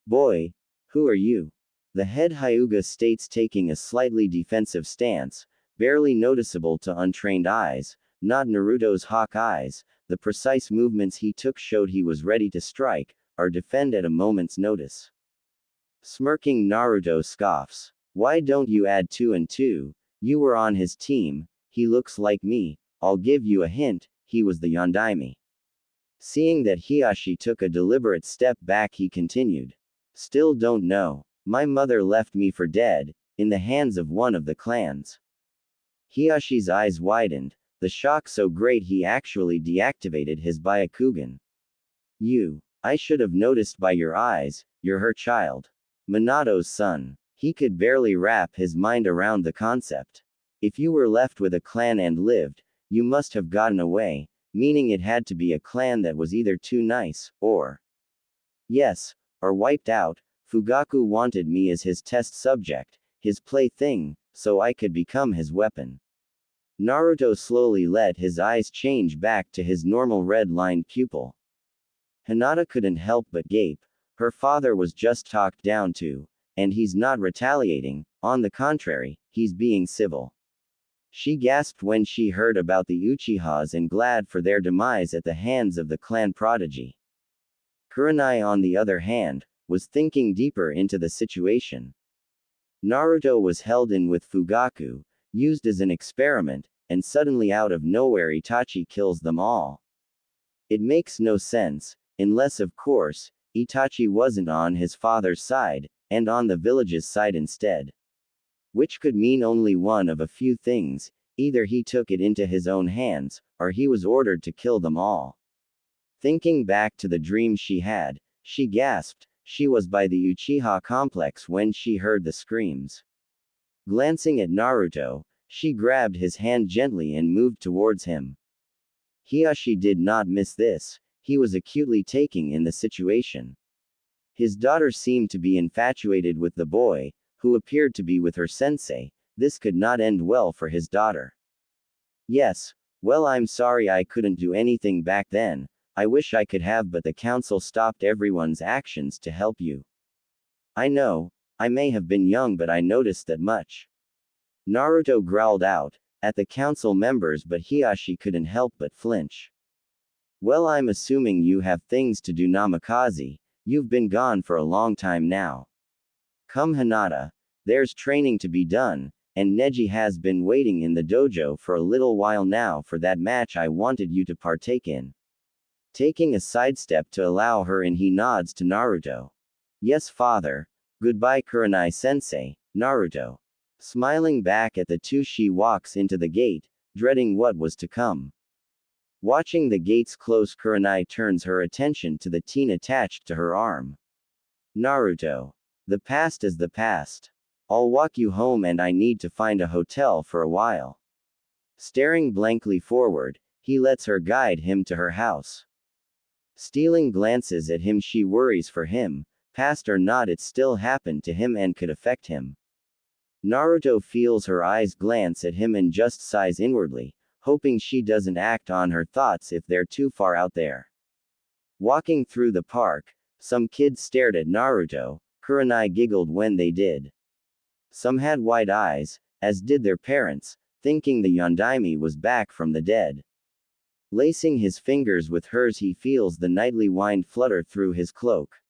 Boy, who are you? The head Hyuga states, taking a slightly defensive stance, barely noticeable to untrained eyes, not Naruto's hawk eyes. The precise movements he took showed he was ready to strike, or defend at a moment's notice. Smirking, Naruto scoffs. Why don't you add 2 and 2? You were on his team. He looks like me. I'll give you a hint, he was the Yondaime. Seeing that Hiyashi took a deliberate step back, he continued. Still don't know. My mother left me for dead, in the hands of one of the clans. Hiyashi's eyes widened, the shock so great he actually deactivated his Byakugan. I should have noticed by your eyes, you're her child. Minato's son. He could barely wrap his mind around the concept. If you were left with a clan and lived, you must have gotten away, meaning it had to be a clan that was either too nice, or wiped out. Fugaku wanted me as his test subject, his plaything, so I could become his weapon. Naruto slowly let his eyes change back to his normal red-lined pupil. Hinata couldn't help but gape. Her father was just talked down to, and he's not retaliating, on the contrary, he's being civil. She gasped when she heard about the Uchihas and glad for their demise at the hands of the clan prodigy. Kurenai, on the other hand, was thinking deeper into the situation. Naruto was held in with Fugaku, used as an experiment, and suddenly out of nowhere Itachi kills them all. It makes no sense, unless of course, Itachi wasn't on his father's side, and on the village's side instead. Which could mean only one of a few things: either he took it into his own hands, or he was ordered to kill them all. Thinking back to the dream she had, she gasped. She was by the Uchiha complex when she heard the screams. Glancing at Naruto, she grabbed his hand gently and moved towards him. Hiyashi did not miss this. He was acutely taking in the situation. His daughter seemed to be infatuated with the boy, who appeared to be with her sensei. This could not end well for his daughter. Yes, well, I'm sorry I couldn't do anything back then. I wish I could have, but the council stopped everyone's actions to help you. I know, I may have been young, but I noticed that much. Naruto growled out at the council members, but Hiashi couldn't help but flinch. Well, I'm assuming you have things to do, Namikaze. You've been gone for a long time now. Come, Hinata. There's training to be done, and Neji has been waiting in the dojo for a little while now for that match I wanted you to partake in. Taking a sidestep to allow her in, he nods to Naruto. Yes, father. Goodbye, Kurenai sensei. Naruto. Smiling back at the two, she walks into the gate, dreading what was to come. Watching the gates close, Kurenai turns her attention to the teen attached to her arm. Naruto. The past is the past. I'll walk you home, and I need to find a hotel for a while. Staring blankly forward, he lets her guide him to her house. Stealing glances at him, she worries for him. Past or not, it still happened to him and could affect him. Naruto feels her eyes glance at him and just sighs inwardly, hoping she doesn't act on her thoughts if they're too far out there. Walking through the park, some kids stared at Naruto. Kurenai giggled when they did. Some had wide eyes, as did their parents, thinking the Yondaime was back from the dead. Lacing his fingers with hers, he feels the nightly wind flutter through his cloak.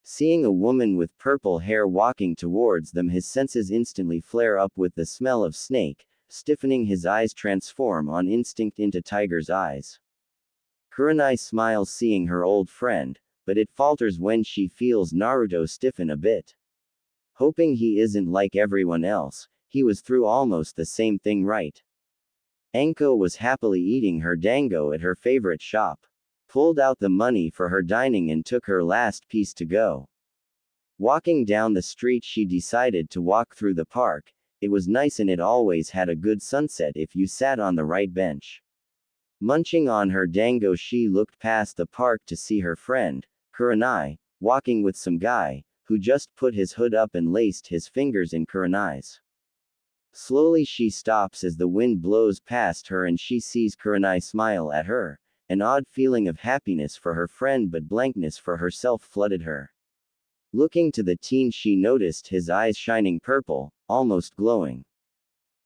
Seeing a woman with purple hair walking towards them, his senses instantly flare up with the smell of snake, stiffening his eyes transform on instinct into tiger's eyes. Kurenai smiles seeing her old friend, but it falters when she feels Naruto stiffen a bit. Hoping he isn't like everyone else, he was through almost the same thing, right? Anko was happily eating her dango at her favorite shop. Pulled out the money for her dining and took her last piece to go. Walking down the street, she decided to walk through the park. It was nice and it always had a good sunset if you sat on the right bench. Munching on her dango, she looked past the park to see her friend, Kurenai, walking with some guy, who just put his hood up and laced his fingers in Kurenai's. Slowly she stops as the wind blows past her and she sees Kurenai smile at her. An odd feeling of happiness for her friend but blankness for herself flooded her. Looking to the teen, she noticed his eyes shining purple, almost glowing.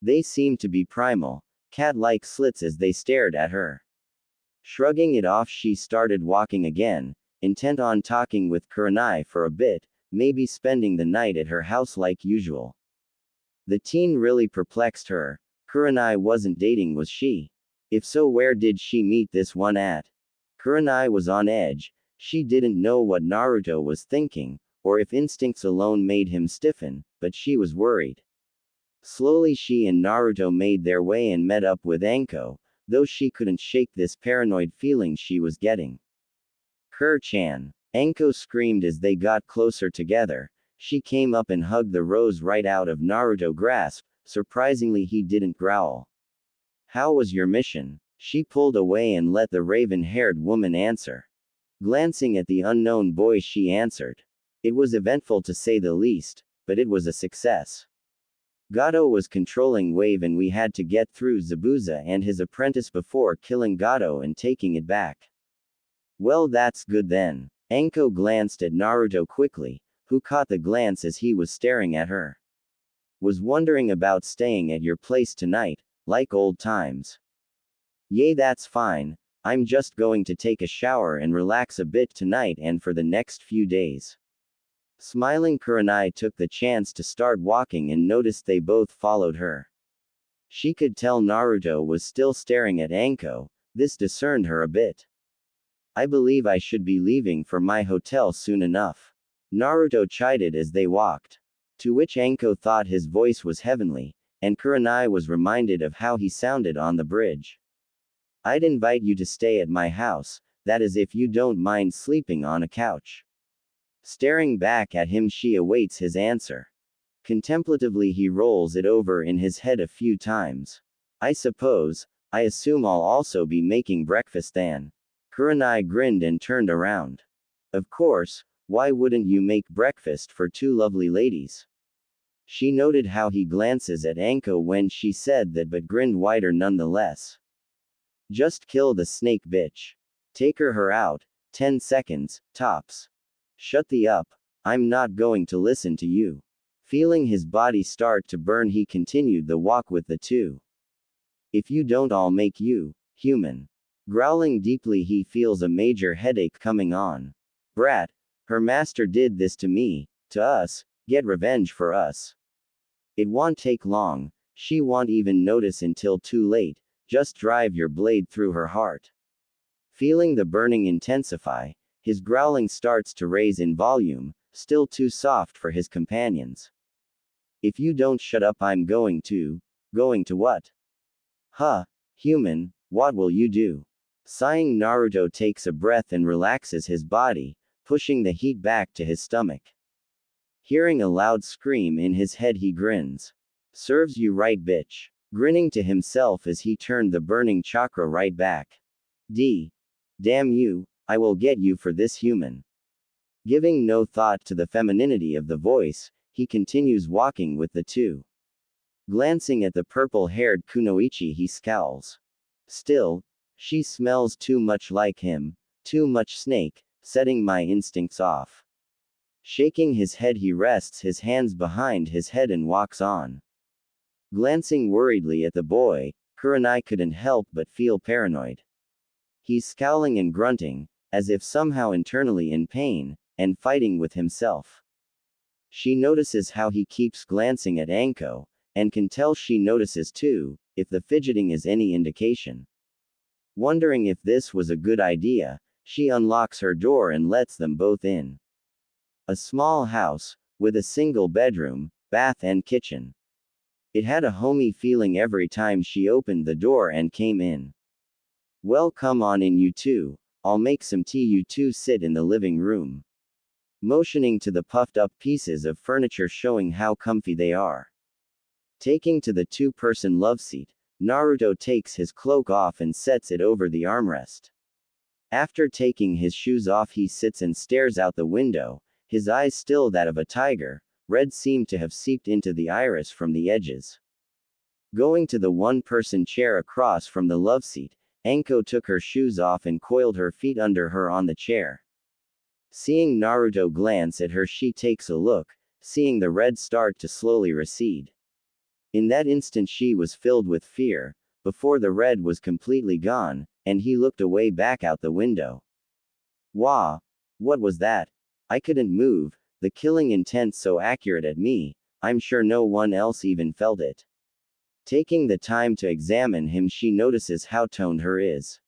They seemed to be primal, cat-like slits as they stared at her. Shrugging it off, she started walking again, intent on talking with Kurenai for a bit, maybe spending the night at her house like usual. The teen really perplexed her. Kurenai wasn't dating, was she? If so, where did she meet this one at? Kurenai was on edge. She didn't know what Naruto was thinking, or if instincts alone made him stiffen, but she was worried. Slowly she and Naruto made their way and met up with Anko, though she couldn't shake this paranoid feeling she was getting. Kur-chan. Anko screamed as they got closer together. She came up and hugged the rose right out of Naruto's grasp. Surprisingly, he didn't growl. How was your mission? She pulled away and let the raven-haired woman answer. Glancing at the unknown boy, she answered. It was eventful to say the least, but it was a success. Gato was controlling Wave and we had to get through Zabuza and his apprentice before killing Gato and taking it back. Well, that's good then. Anko glanced at Naruto quickly, who caught the glance as he was staring at her. Was wondering about staying at your place tonight, like old times. Yay, that's fine. I'm just going to take a shower and relax a bit tonight and for the next few days. Smiling, Kurenai took the chance to start walking and noticed they both followed her. She could tell Naruto was still staring at Anko. This discerned her a bit. I believe I should be leaving for my hotel soon enough. Naruto chided as they walked. To which Anko thought his voice was heavenly, and Kurenai was reminded of how he sounded on the bridge. I'd invite you to stay at my house, that is if you don't mind sleeping on a couch. Staring back at him, she awaits his answer. Contemplatively he rolls it over in his head a few times. I assume I'll also be making breakfast then. Kurenai grinned and turned around. Of course, why wouldn't you make breakfast for two lovely ladies? She noted how he glances at Anko when she said that but grinned wider nonetheless. Just kill the snake bitch. Take her out, 10 seconds, tops. Shut the up, I'm not going to listen to you. Feeling his body start to burn, he continued the walk with the two. If you don't, I'll make you, human. Growling deeply, he feels a major headache coming on. Brat, her master did this to me, to us, get revenge for us. It won't take long, she won't even notice until too late, just drive your blade through her heart. Feeling the burning intensify, his growling starts to raise in volume, still too soft for his companions. If you don't shut up, I'm going to what? Huh, human, what will you do? Sighing, Naruto takes a breath and relaxes his body, pushing the heat back to his stomach. Hearing a loud scream in his head, he grins. Serves you right, bitch. Grinning to himself as he turned the burning chakra right back. Damn you, I will get you for this, human. Giving no thought to the femininity of the voice, he continues walking with the two. Glancing at the purple-haired Kunoichi, he scowls. Still, she smells too much like him, too much snake, setting my instincts off. Shaking his head, he rests his hands behind his head and walks on. Glancing worriedly at the boy, Kurenai couldn't help but feel paranoid. He's scowling and grunting, as if somehow internally in pain, and fighting with himself. She notices how he keeps glancing at Anko, and can tell she notices too, if the fidgeting is any indication. Wondering if this was a good idea, she unlocks her door and lets them both in. A small house, with a single bedroom, bath and kitchen. It had a homey feeling every time she opened the door and came in. Well, come on in, you two, I'll make some tea, you two sit in the living room. Motioning to the puffed up pieces of furniture showing how comfy they are. Taking to the two-person love seat, Naruto takes his cloak off and sets it over the armrest. After taking his shoes off, he sits and stares out the window, his eyes still that of a tiger. Red seemed to have seeped into the iris from the edges. Going to the one-person chair across from the love seat, Anko took her shoes off and coiled her feet under her on the chair. Seeing Naruto glance at her, she takes a look, seeing the red start to slowly recede. In that instant she was filled with fear, before the red was completely gone, and he looked away back out the window. Wah! What was that? I couldn't move, the killing intent so accurate at me, I'm sure no one else even felt it. Taking the time to examine him, she notices how toned her is.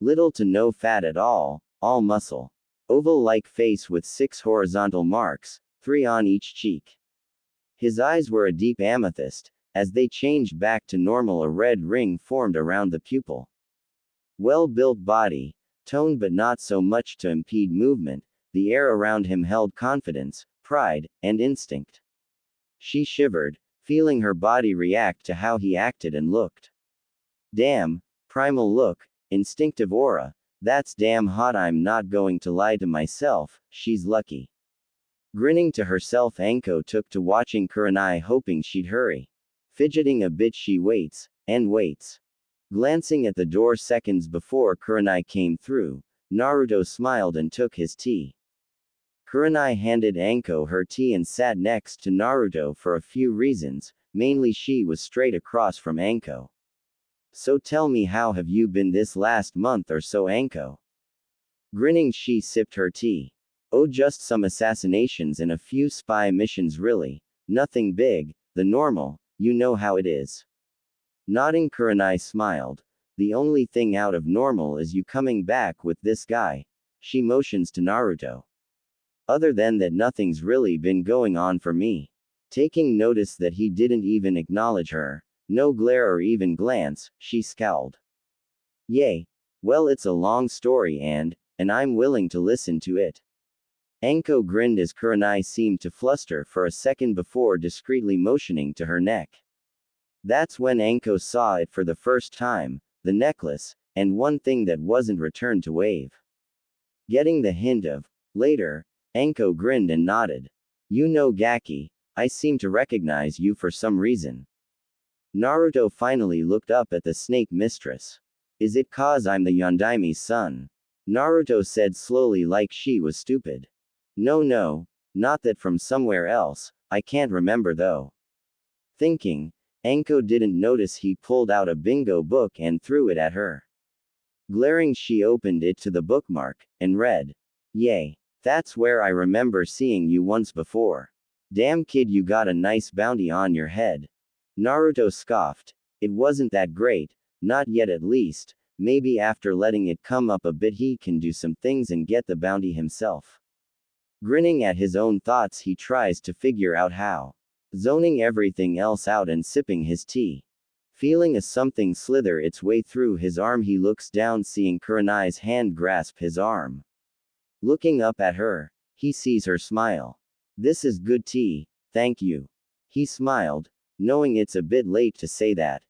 Little to no fat at all muscle. Oval-like face with 6 horizontal marks, 3 on each cheek. His eyes were a deep amethyst, as they changed back to normal, a red ring formed around the pupil. Well-built body, toned but not so much to impede movement, the air around him held confidence, pride, and instinct. She shivered, feeling her body react to how he acted and looked. Damn, primal look, instinctive aura, that's damn hot, I'm not going to lie to myself, she's lucky. Grinning to herself, Anko took to watching Kurenai, hoping she'd hurry. Fidgeting a bit, she waits, and waits. Glancing at the door seconds before Kurenai came through, Naruto smiled and took his tea. Kurenai handed Anko her tea and sat next to Naruto for a few reasons, mainly she was straight across from Anko. So tell me, how have you been this last month or so, Anko? Grinning, she sipped her tea. Oh, just some assassinations and a few spy missions, really. Nothing big, the normal, you know how it is. Nodding, Kurenai smiled. The only thing out of normal is you coming back with this guy. She motions to Naruto. Other than that, nothing's really been going on for me. Taking notice that he didn't even acknowledge her, no glare or even glance, she scowled. Yay. Well, it's a long story and I'm willing to listen to it. Anko grinned as Kurenai seemed to fluster for a second before discreetly motioning to her neck. That's when Anko saw it for the first time, the necklace, and one thing that wasn't returned to Wave. Getting the hint of later, Anko grinned and nodded. You know, Gaki, I seem to recognize you for some reason. Naruto finally looked up at the snake mistress. Is it cause I'm the Yondaime's son? Naruto said slowly like she was stupid. No, not that from somewhere else, I can't remember though. Thinking, Anko didn't notice he pulled out a bingo book and threw it at her. Glaring, she opened it to the bookmark, and read. Yay. That's where I remember seeing you once before. Damn kid, you got a nice bounty on your head. Naruto scoffed. It wasn't that great, not yet at least, maybe after letting it come up a bit he can do some things and get the bounty himself. Grinning at his own thoughts, he tries to figure out how. Zoning everything else out and sipping his tea. Feeling a something slither its way through his arm, he looks down, seeing Kurenai's hand grasp his arm. Looking up at her, he sees her smile. This is good tea, thank you. He smiled, knowing it's a bit late to say that.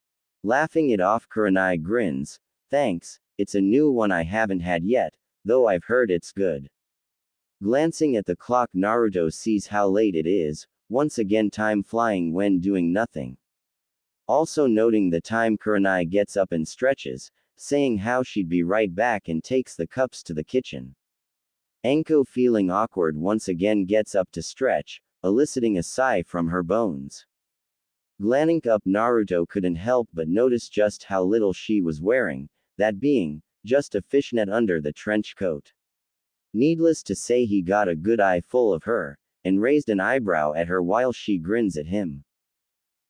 Laughing it off, Kurenai grins. Thanks, it's a new one I haven't had yet, though I've heard it's good. Glancing at the clock, Naruto sees how late it is, once again time flying when doing nothing. Also noting the time, Kurenai gets up and stretches, saying how she'd be right back and takes the cups to the kitchen. Anko, feeling awkward, once again gets up to stretch, eliciting a sigh from her bones. Glancing up, Naruto couldn't help but notice just how little she was wearing, that being, just a fishnet under the trench coat. Needless to say, he got a good eye full of her, and raised an eyebrow at her while she grins at him.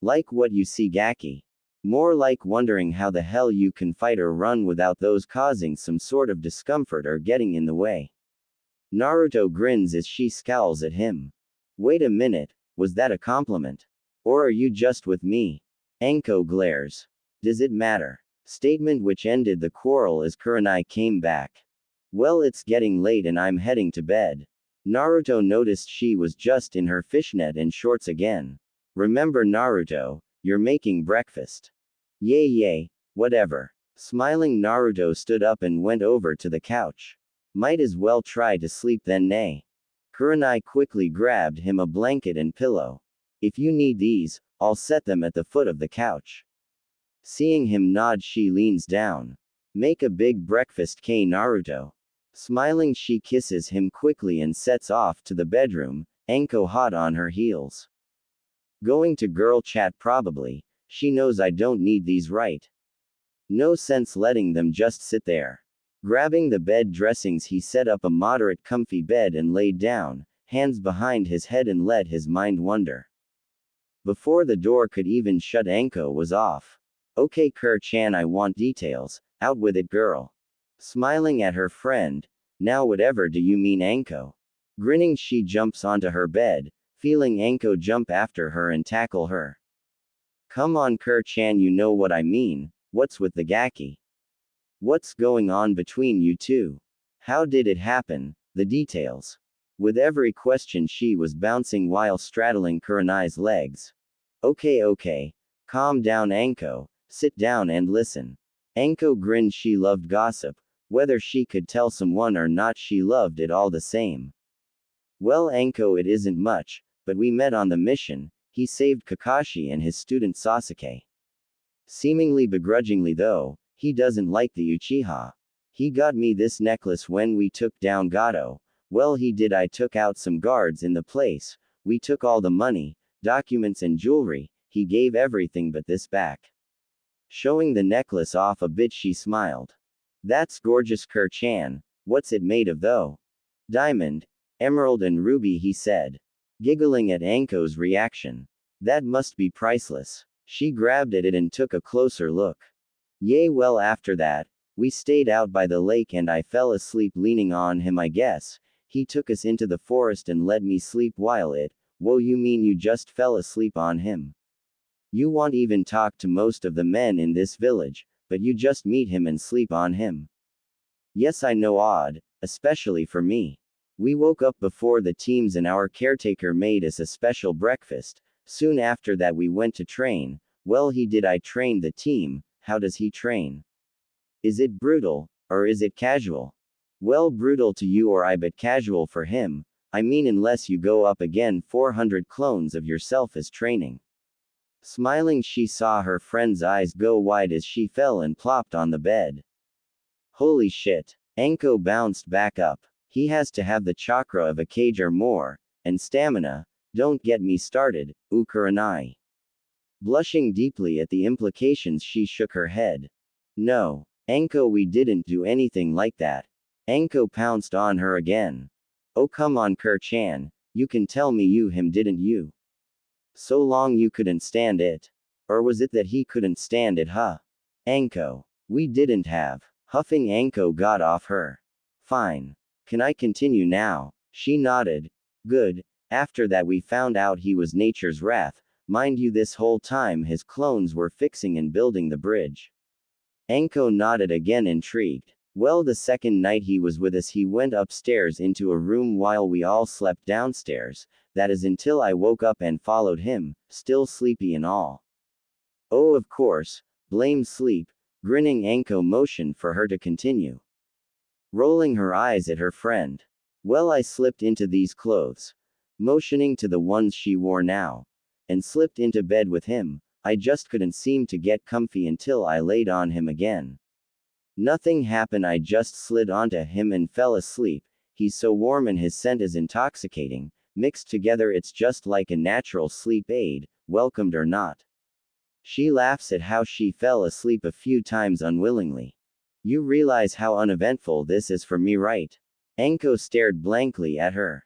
Like what you see, Gaki? More like wondering how the hell you can fight or run without those causing some sort of discomfort or getting in the way. Naruto grins as she scowls at him. Wait a minute, was that a compliment? Or are you just with me? Anko glares. Does it matter? Statement which ended the quarrel as Kurenai came back. Well, it's getting late and I'm heading to bed. Naruto noticed she was just in her fishnet and shorts again. Remember, Naruto, you're making breakfast. Yay, whatever. Smiling, Naruto stood up and went over to the couch. Might as well try to sleep then, nay. Kurenai quickly grabbed him a blanket and pillow. If you need these, I'll set them at the foot of the couch. Seeing him nod, she leans down. Make a big breakfast, Naruto. Smiling, she kisses him quickly and sets off to the bedroom, Anko hot on her heels. Going to girl chat probably, she knows I don't need these, right? No sense letting them just sit there. Grabbing the bed dressings, he set up a moderate comfy bed and laid down, hands behind his head, and let his mind wander. Before the door could even shut, Anko was off. Okay, Kur-chan, I want details, out with it, girl. Smiling at her friend. Now whatever do you mean, Anko? Grinning, she jumps onto her bed, feeling Anko jump after her and tackle her. Come on, Kur-chan, you know what I mean. What's with the Gaki? What's going on between you two? How did it happen? The details. With every question, she was bouncing while straddling Kurenai's legs. Okay. Calm down, Anko. Sit down and listen. Anko grinned. She loved gossip. Whether she could tell someone or not, she loved it all the same. Well, Anko, it isn't much, but we met on the mission. He saved Kakashi and his student Sasuke. Seemingly begrudgingly though, he doesn't like the Uchiha. He got me this necklace when we took down Gato. Well, he did. I took out some guards in the place. We took all the money, documents and jewelry. He gave everything but this back. Showing the necklace off a bit, she smiled. That's gorgeous, Kur-chan. What's it made of though? Diamond, emerald and ruby, he said. Giggling at Anko's reaction. That must be priceless. She grabbed at it and took a closer look. Yay, well, after that, we stayed out by the lake and I fell asleep leaning on him, I guess. He took us into the forest and let me sleep while it. Whoa, you mean you just fell asleep on him? You won't even talk to most of the men in this village, but you just meet him and sleep on him. Yes, I know, odd, especially for me. We woke up before the teams and our caretaker made us a special breakfast. Soon after that we went to train. Well, he did. I trained the team. How does he train? Is it brutal, or is it casual? Well, brutal to you or I, but casual for him. I mean unless you go up again 400 clones of yourself as training. Smiling, she saw her friend's eyes go wide as she fell and plopped on the bed. Holy shit. Anko bounced back up. He has to have the chakra of a cage or more, and stamina. Don't get me started, Kurenai. Blushing deeply at the implications, she shook her head. No. Anko, we didn't do anything like that. Anko pounced on her again. Oh come on Kur-chan, you can tell me you him didn't you? So long you couldn't stand it. Or was it that he couldn't stand it huh? Anko. We didn't have. Huffing, Anko got off her. Fine. Can I continue now? She nodded. Good. After that we found out he was nature's wrath. Mind you, this whole time his clones were fixing and building the bridge. Anko nodded again, intrigued. Well, the second night he was with us, he went upstairs into a room while we all slept downstairs. That is until I woke up and followed him, still sleepy and all. Oh, of course. Blame sleep. Grinning, Anko motioned for her to continue. Rolling her eyes at her friend. Well, I slipped into these clothes. Motioning to the ones she wore now. And slipped into bed with him. I just couldn't seem to get comfy until I laid on him again. Nothing happened, I just slid onto him and fell asleep. He's so warm and his scent is intoxicating. Mixed together it's just like a natural sleep aid, welcomed or not. She laughs at how she fell asleep a few times unwillingly. You realize how uneventful this is for me, right? Anko stared blankly at her.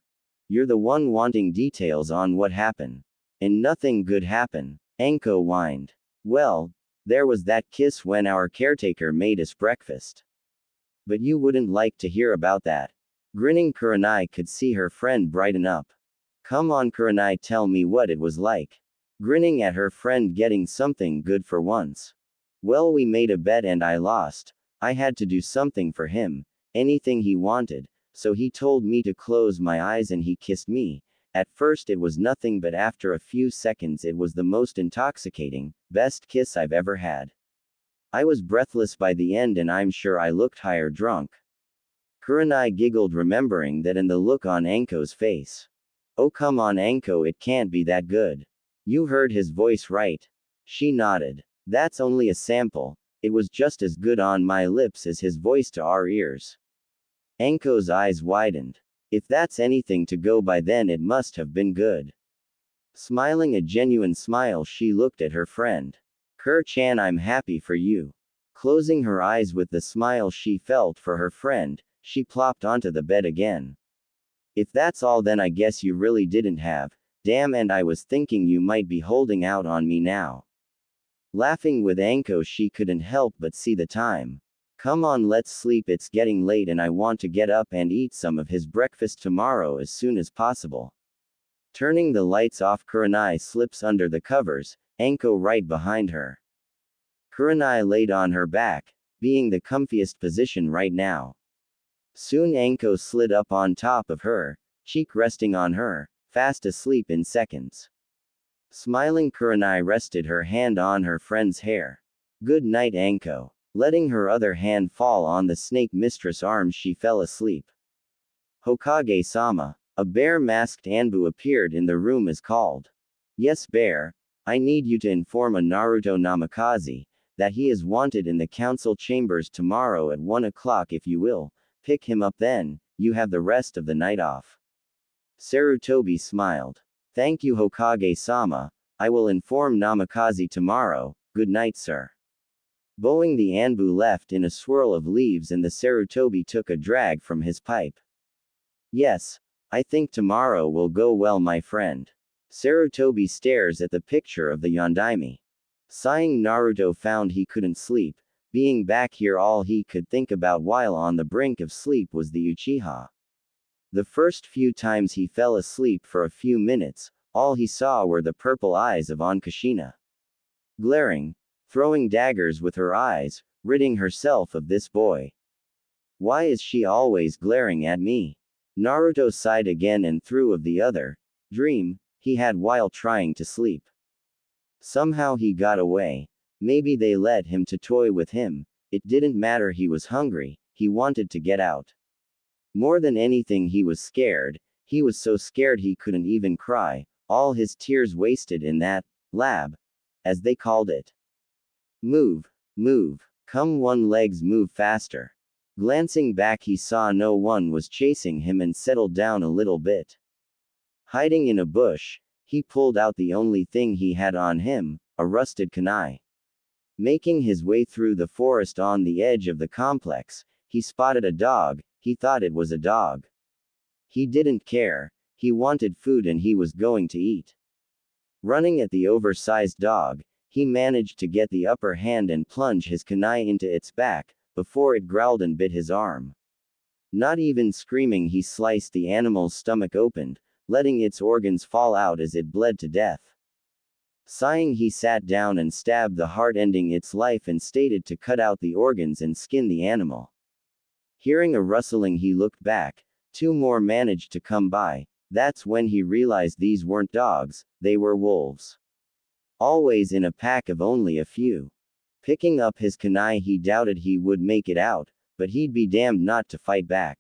You're the one wanting details on what happened. And nothing good happened. Anko whined. Well, there was that kiss when our caretaker made us breakfast. But you wouldn't like to hear about that. Grinning, Kurenai could see her friend brighten up. Come on Kurenai, tell me what it was like. Grinning at her friend getting something good for once. Well, we made a bet and I lost. I had to do something for him, anything he wanted, so he told me to close my eyes and he kissed me. At first it was nothing, but after a few seconds it was the most intoxicating, best kiss I've ever had. I was breathless by the end and I'm sure I looked higher drunk. Kurenai giggled, remembering that and the look on Anko's face. Oh come on Anko, it can't be that good. You heard his voice right? She nodded. That's only a sample. It was just as good on my lips as his voice to our ears. Anko's eyes widened. If that's anything to go by, then it must have been good. Smiling a genuine smile, she looked at her friend. Kur-chan, I'm happy for you. Closing her eyes with the smile she felt for her friend, she plopped onto the bed again. If that's all, then I guess you really didn't have. Damn, and I was thinking you might be holding out on me now. Laughing with Anko, she couldn't help but see the time. Come on, let's sleep, it's getting late and I want to get up and eat some of his breakfast tomorrow as soon as possible. Turning the lights off, Kurenai slips under the covers, Anko right behind her. Kurenai laid on her back, being the comfiest position right now. Soon Anko slid up on top of her, cheek resting on her, fast asleep in seconds. Smiling, Kurenai rested her hand on her friend's hair. Good night Anko. Letting her other hand fall on the snake mistress' arms, she fell asleep. Hokage-sama. A bear-masked Anbu appeared in the room as called. Yes, Bear. I need you to inform a Naruto Namikaze that he is wanted in the council chambers tomorrow at 1 o'clock. If you will, pick him up, then you have the rest of the night off. Sarutobi smiled. Thank you Hokage-sama. I will inform Namikaze tomorrow. Good night, sir. Bowing, the Anbu left in a swirl of leaves and the Sarutobi took a drag from his pipe. Yes, I think tomorrow will go well, my friend. Sarutobi stares at the picture of the Yondaime. Sighing, Naruto found he couldn't sleep. Being back here, all he could think about while on the brink of sleep was the Uchiha. The first few times he fell asleep for a few minutes, all he saw were the purple eyes of Onkashina. Glaring, throwing daggers with her eyes, ridding herself of this boy. Why is she always glaring at me? Naruto sighed again and threw of the other dream he had while trying to sleep. Somehow he got away. Maybe they let him to toy with him. It didn't matter, he was hungry, he wanted to get out. More than anything he was scared. He was so scared he couldn't even cry, all his tears wasted in that lab, as they called it. Move, move, come one legs move faster. Glancing back he saw no one was chasing him and settled down a little bit. Hiding in a bush, he pulled out the only thing he had on him, a rusted kunai. Making his way through the forest on the edge of the complex, he spotted a dog. He thought it was a dog. He didn't care, he wanted food and he was going to eat. Running at the oversized dog, he managed to get the upper hand and plunge his kunai into its back, before it growled and bit his arm. Not even screaming, he sliced the animal's stomach open, letting its organs fall out as it bled to death. Sighing, he sat down and stabbed the heart, ending its life, and stated to cut out the organs and skin the animal. Hearing a rustling, he looked back. 2 more managed to come by. That's when he realized these weren't dogs, they were wolves. Always in a pack of only a few. Picking up his kunai, he doubted he would make it out, but he'd be damned not to fight back.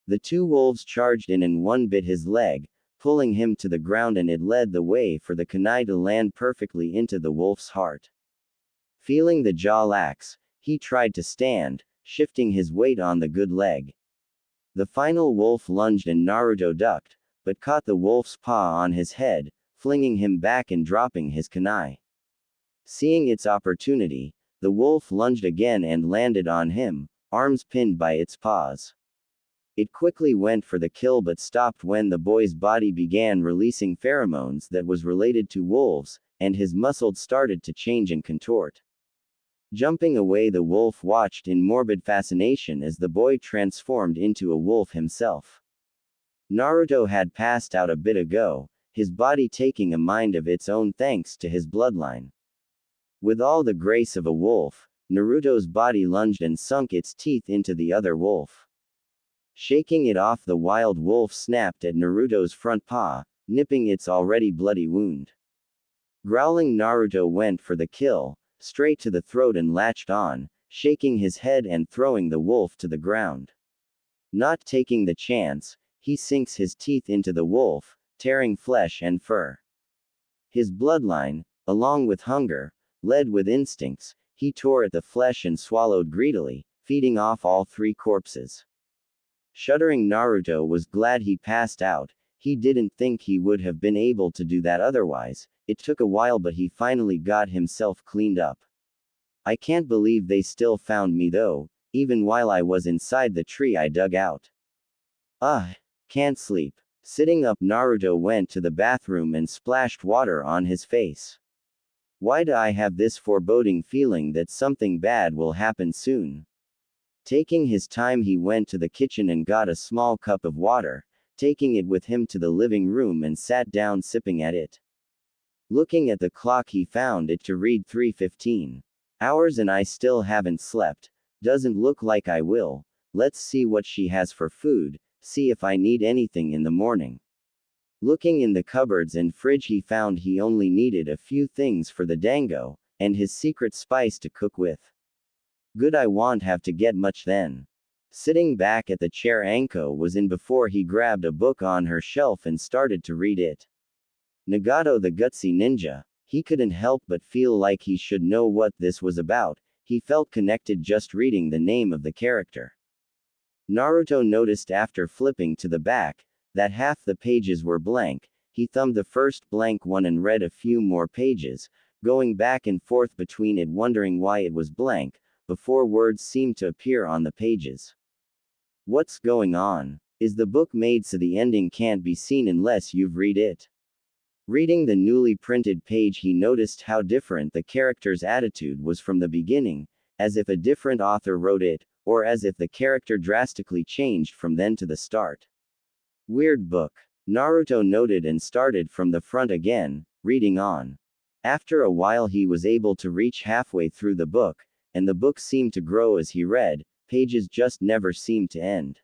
The 2 wolves charged in and one bit his leg, pulling him to the ground, and it led the way for the kunai to land perfectly into the wolf's heart. Feeling the jaw lax, he tried to stand, shifting his weight on the good leg. The final wolf lunged and Naruto ducked, but caught the wolf's paw on his head, flinging him back and dropping his kunai. Seeing its opportunity, the wolf lunged again and landed on him, arms pinned by its paws. It quickly went for the kill but stopped when the boy's body began releasing pheromones that was related to wolves, and his muscles started to change and contort. Jumping away, the wolf watched in morbid fascination as the boy transformed into a wolf himself. Naruto had passed out a bit ago, his body taking a mind of its own thanks to his bloodline. With all the grace of a wolf, Naruto's body lunged and sunk its teeth into the other wolf. Shaking it off, the wild wolf snapped at Naruto's front paw, nipping its already bloody wound. Growling, Naruto went for the kill, straight to the throat, and latched on, shaking his head and throwing the wolf to the ground. Not taking the chance, he sinks his teeth into the wolf, tearing flesh and fur. His bloodline, along with hunger, led with instincts, he tore at the flesh and swallowed greedily, feeding off all 3 corpses. Shuddering, Naruto was glad he passed out. He didn't think he would have been able to do that otherwise. It took a while, but he finally got himself cleaned up. I can't believe they still found me though, even while I was inside the tree I dug out. Can't sleep. Sitting up, Naruto went to the bathroom and splashed water on his face. Why do I have this foreboding feeling that something bad will happen soon? Taking his time, he went to the kitchen and got a small cup of water, taking it with him to the living room and sat down sipping at it. Looking at the clock, he found it to read 3:15 hours and I still haven't slept. Doesn't look like I will. Let's see what she has for food, see if I need anything in the morning. Looking in the cupboards and fridge, he found he only needed a few things for the dango, and his secret spice to cook with. Good, I won't have to get much then. Sitting back at the chair Anko was in before he grabbed a book on her shelf and started to read it. Nagato the Gutsy Ninja. He couldn't help but feel like he should know what this was about. He felt connected just reading the name of the character. Naruto noticed after flipping to the back, that half the pages were blank. He thumbed the first blank one and read a few more pages, going back and forth between it wondering why it was blank, before words seemed to appear on the pages. What's going on? Is the book made so the ending can't be seen unless you've read it? Reading the newly printed page, he noticed how different the character's attitude was from the beginning, as if a different author wrote it, or as if the character drastically changed from then to the start. Weird book. Naruto noted and started from the front again, reading on. After a while he was able to reach halfway through the book, and the book seemed to grow as he read, pages just never seemed to end.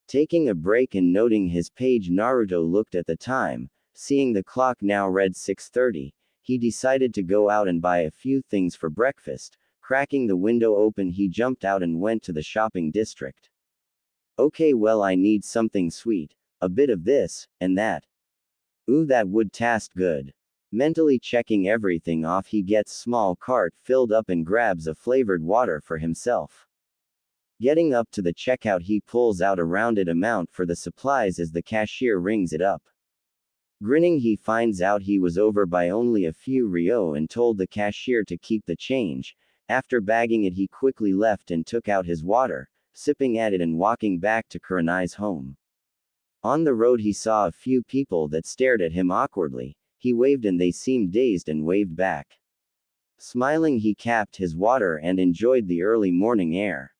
Taking a break and noting his page, Naruto looked at the time, seeing the clock now read 6:30, he decided to go out and buy a few things for breakfast. Cracking the window open, he jumped out and went to the shopping district. Okay, well, I need something sweet. A bit of this, and that. Ooh, that would taste good. Mentally checking everything off, he gets small cart filled up and grabs a flavored water for himself. Getting up to the checkout, he pulls out a rounded amount for the supplies as the cashier rings it up. Grinning, he finds out he was over by only a few ryo and told the cashier to keep the change. After bagging it, he quickly left and took out his water, sipping at it and walking back to Kurenai's home. On the road, he saw a few people that stared at him awkwardly. He waved and they seemed dazed and waved back. Smiling, he capped his water and enjoyed the early morning air.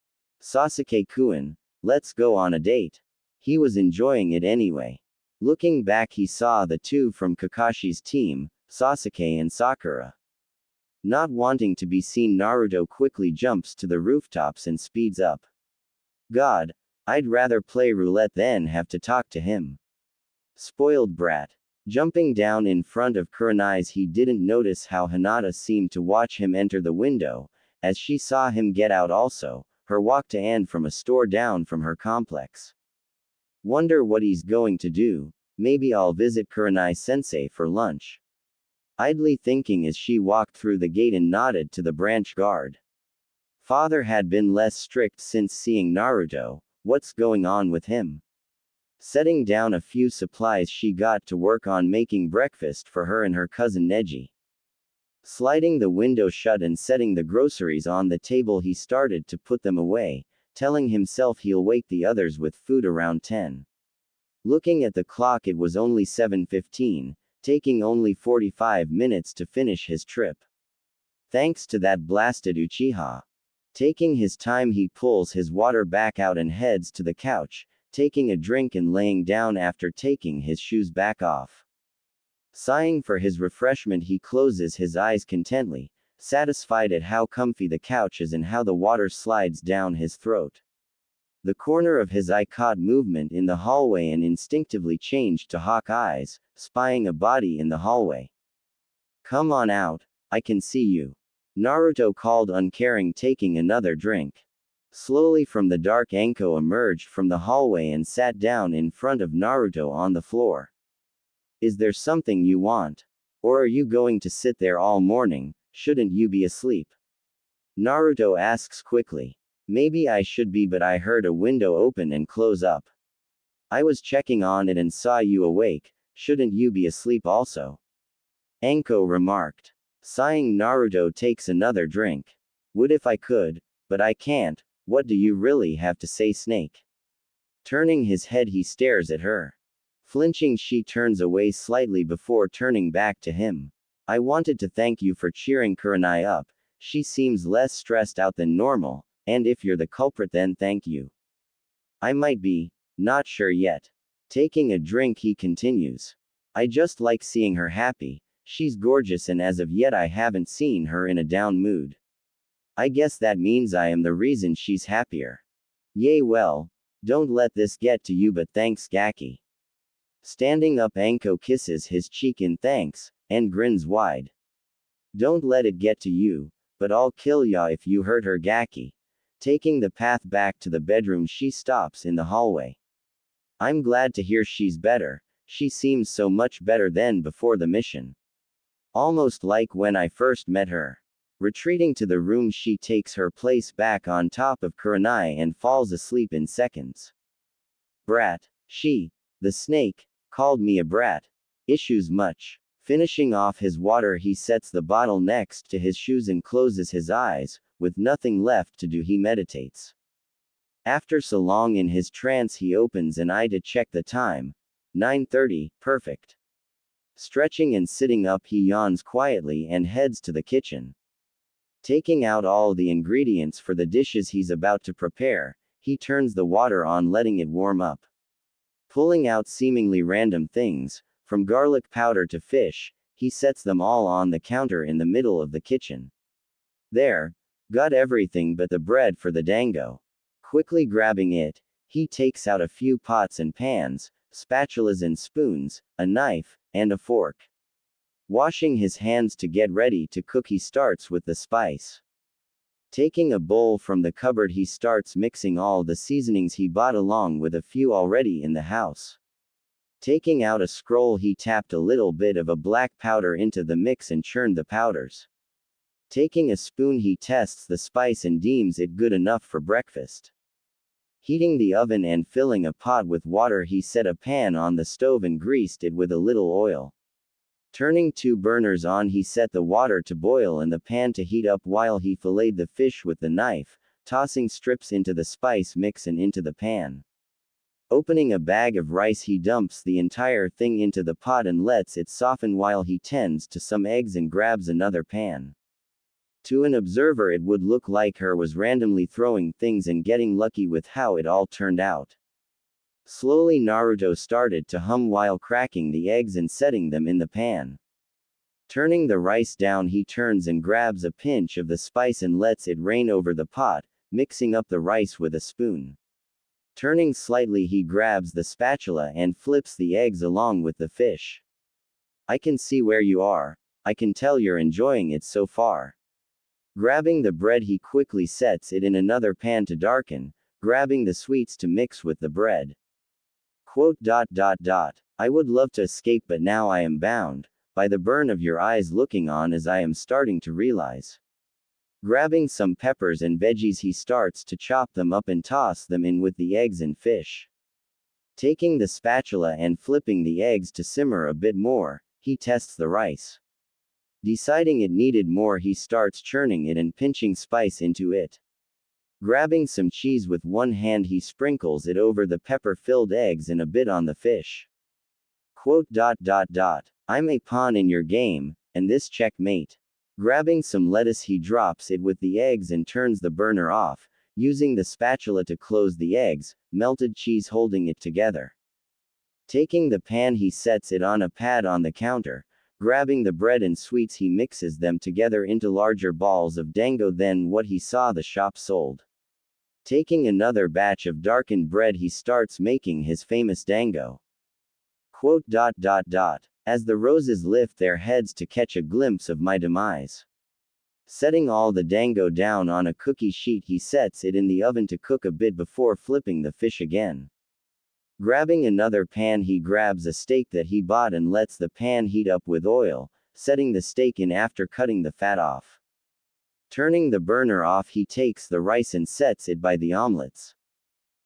Sasuke-kun, let's go on a date. He was enjoying it anyway. Looking back, he saw the two from Kakashi's team, Sasuke and Sakura. Not wanting to be seen, Naruto quickly jumps to the rooftops and speeds up. God, I'd rather play roulette than have to talk to him. Spoiled brat. Jumping down in front of Kurenai's, he didn't notice how Hinata seemed to watch him enter the window, as she saw him get out also, her walk to and from a store down from her complex. Wonder what he's going to do. Maybe I'll visit Kurenai-sensei for lunch. Idly thinking as she walked through the gate and nodded to the branch guard. Father had been less strict since seeing Naruto. What's going on with him? Setting down a few supplies, she got to work on making breakfast for her and her cousin Neji. Sliding the window shut and setting the groceries on the table, he started to put them away, telling himself he'll wake the others with food around 10. Looking at the clock, it was only 7:15, taking only 45 minutes to finish his trip. Thanks to that blasted Uchiha. Taking his time, he pulls his water back out and heads to the couch, taking a drink and laying down after taking his shoes back off. Sighing for his refreshment, he closes his eyes contently, satisfied at how comfy the couch is and how the water slides down his throat. The corner of his eye caught movement in the hallway and instinctively changed to hawk eyes, spying a body in the hallway. Come on out, I can see you. Naruto called, uncaring, taking another drink. Slowly from the dark, Anko emerged from the hallway and sat down in front of Naruto on the floor. Is there something you want? Or are you going to sit there all morning? Shouldn't you be asleep? Naruto asks quickly. Maybe I should be, but I heard a window open and close up. I was checking on it and saw you awake. Shouldn't you be asleep also? Anko remarked. Sighing, Naruto takes another drink. Would if I could, but I can't. What do you really have to say, Snake? Turning his head, he stares at her. Flinching, she turns away slightly before turning back to him. I wanted to thank you for cheering Kurenai up. She seems less stressed out than normal, and if you're the culprit, then thank you. I might be, not sure yet. Taking a drink, he continues. I just like seeing her happy. She's gorgeous, and as of yet I haven't seen her in a down mood. I guess that means I am the reason she's happier. Yay, well, don't let this get to you, but thanks, Gaki. Standing up, Anko kisses his cheek in thanks, and grins wide. Don't let it get to you, but I'll kill ya if you hurt her, Gaki. Taking the path back to the bedroom, she stops in the hallway. I'm glad to hear she's better. She seems so much better than before the mission. Almost like when I first met her. Retreating to the room, she takes her place back on top of Kurenai and falls asleep in seconds. Brat. She, the snake, called me a brat. Issues much. Finishing off his water, he sets the bottle next to his shoes and closes his eyes. With nothing left to do, he meditates. After so long in his trance, he opens an eye to check the time. 9:30, perfect. Stretching and sitting up, he yawns quietly and heads to the kitchen. Taking out all the ingredients for the dishes he's about to prepare, he turns the water on, letting it warm up. Pulling out seemingly random things, from garlic powder to fish, he sets them all on the counter in the middle of the kitchen. There, got everything but the bread for the dango. Quickly grabbing it, he takes out a few pots and pans, spatulas and spoons, a knife, and a fork. Washing his hands to get ready to cook, he starts with the spice. Taking a bowl from the cupboard, he starts mixing all the seasonings he bought along with a few already in the house. Taking out a scroll, he tapped a little bit of a black powder into the mix and churned the powders. Taking a spoon, he tests the spice and deems it good enough for breakfast. Heating the oven and filling a pot with water, he set a pan on the stove and greased it with a little oil. Turning 2 burners on, he set the water to boil and the pan to heat up while he filleted the fish with the knife, tossing strips into the spice mix and into the pan. Opening a bag of rice, he dumps the entire thing into the pot and lets it soften while he tends to some eggs and grabs another pan. To an observer, it would look like her was randomly throwing things and getting lucky with how it all turned out. Slowly Naruto started to hum while cracking the eggs and setting them in the pan. Turning the rice down, he turns and grabs a pinch of the spice and lets it rain over the pot, mixing up the rice with a spoon. Turning slightly, he grabs the spatula and flips the eggs along with the fish. I can see where you are. I can tell you're enjoying it so far. Grabbing the bread, he quickly sets it in another pan to darken, grabbing the sweets to mix with the bread. I would love to escape, but now I am bound by the burn of your eyes looking on as I am starting to realize. Grabbing some peppers and veggies, he starts to chop them up and toss them in with the eggs and fish. Taking the spatula and flipping the eggs to simmer a bit more, he tests the rice. Deciding it needed more, he starts churning it and pinching spice into it. Grabbing some cheese with one hand, he sprinkles it over the pepper-filled eggs and a bit on the fish. I'm a pawn in your game, and this checkmate. Grabbing some lettuce, he drops it with the eggs and turns the burner off, using the spatula to close the eggs, melted cheese holding it together. Taking the pan, he sets it on a pad on the counter. Grabbing the bread and sweets, he mixes them together into larger balls of dango than what he saw the shop sold. Taking another batch of darkened bread, he starts making his famous dango. As the roses lift their heads to catch a glimpse of my demise. Setting all the dango down on a cookie sheet, he sets it in the oven to cook a bit before flipping the fish again. Grabbing another pan, he grabs a steak that he bought and lets the pan heat up with oil, setting the steak in after cutting the fat off. Turning the burner off, he takes the rice and sets it by the omelets.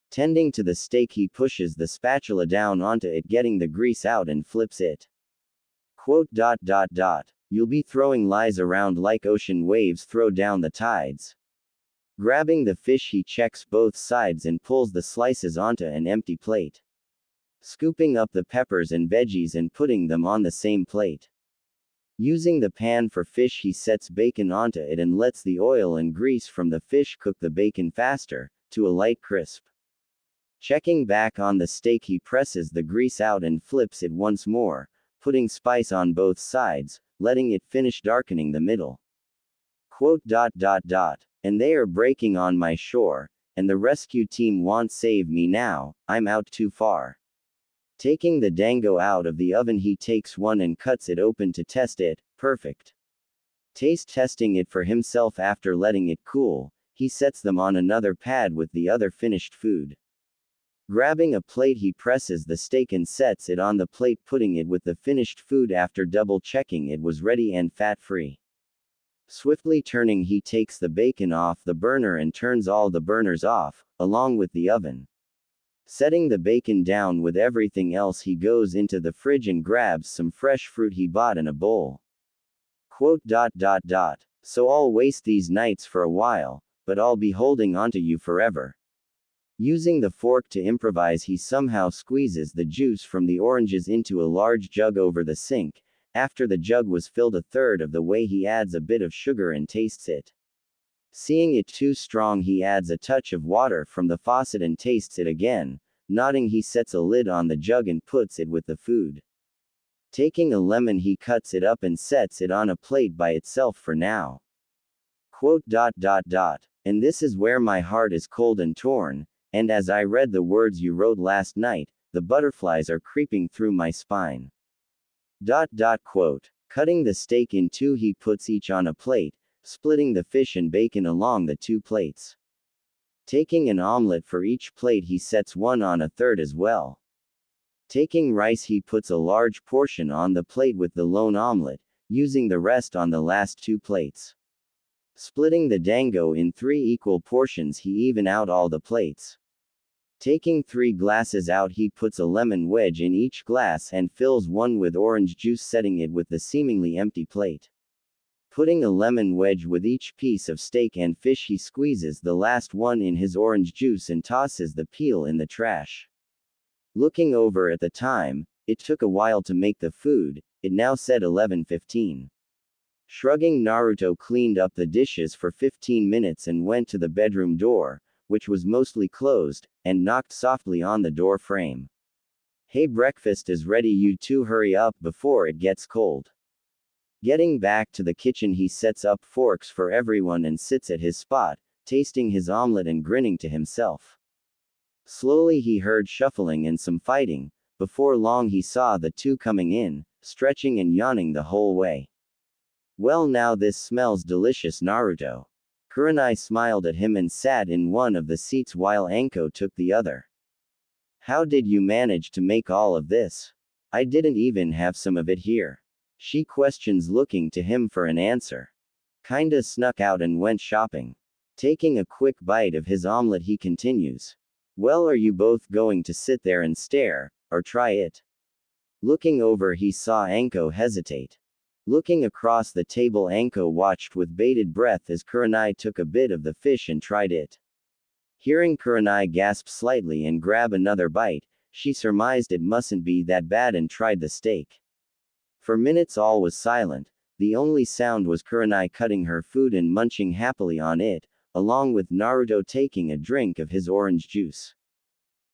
Tending to the steak, he pushes the spatula down onto it, getting the grease out, and flips it. You'll be throwing lies around like ocean waves throw down the tides. Grabbing the fish, he checks both sides and pulls the slices onto an empty plate. Scooping up the peppers and veggies and putting them on the same plate. Using the pan for fish, he sets bacon onto it and lets the oil and grease from the fish cook the bacon faster, to a light crisp. Checking back on the steak, he presses the grease out and flips it once more, putting spice on both sides, letting it finish darkening the middle. And they are breaking on my shore, and the rescue team won't save me now, I'm out too far. Taking the dango out of the oven, he takes one and cuts it open to test it. Perfect. Taste testing it for himself after letting it cool, he sets them on another pad with the other finished food. Grabbing a plate, he presses the steak and sets it on the plate, putting it with the finished food after double checking it was ready and fat-free. Swiftly turning, he takes the bacon off the burner and turns all the burners off, along with the oven. Setting the bacon down with everything else, he goes into the fridge and grabs some fresh fruit he bought in a bowl. So I'll waste these nights for a while, but I'll be holding onto you forever. Using the fork to improvise, he somehow squeezes the juice from the oranges into a large jug over the sink. After the jug was filled a third of the way, he adds a bit of sugar and tastes it. Seeing it too strong, he adds a touch of water from the faucet and tastes it again. Nodding, he sets a lid on the jug and puts it with the food. Taking a lemon, he cuts it up and sets it on a plate by itself for now. And this is where my heart is cold and torn, and as I read the words you wrote last night, the butterflies are creeping through my spine. Cutting the steak in two, he puts each on a plate, splitting the fish and bacon along the two plates. Taking an omelette for each plate, he sets one on a third as well. Taking rice, he puts a large portion on the plate with the lone omelet, using the rest on the last two plates. Splitting the dango in 3 equal portions, he even out all the plates. Taking 3 glasses out, he puts a lemon wedge in each glass and fills one with orange juice, setting it with the seemingly empty plate. Putting a lemon wedge with each piece of steak and fish, he squeezes the last one in his orange juice and tosses the peel in the trash. Looking over at the time, it took a while to make the food, it now said 11:15. Shrugging, Naruto cleaned up the dishes for 15 minutes and went to the bedroom door, which was mostly closed, and knocked softly on the door frame. "Hey, breakfast is ready, you two hurry up before it gets cold." Getting back to the kitchen, he sets up forks for everyone and sits at his spot, tasting his omelet and grinning to himself. Slowly he heard shuffling and some fighting. Before long he saw the two coming in, stretching and yawning the whole way. "Well, now this smells delicious, Naruto." Kurenai smiled at him and sat in one of the seats while Anko took the other. "How did you manage to make all of this? I didn't even have some of it here." She questions, looking to him for an answer. "Kinda snuck out and went shopping." Taking a quick bite of his omelet, he continues. "Well, are you both going to sit there and stare, or try it?" Looking over, he saw Anko hesitate. Looking across the table, Anko watched with bated breath as Kurenai took a bit of the fish and tried it. Hearing Kurenai gasp slightly and grab another bite, she surmised it mustn't be that bad and tried the steak. For minutes all was silent. The only sound was Kurenai cutting her food and munching happily on it, along with Naruto taking a drink of his orange juice.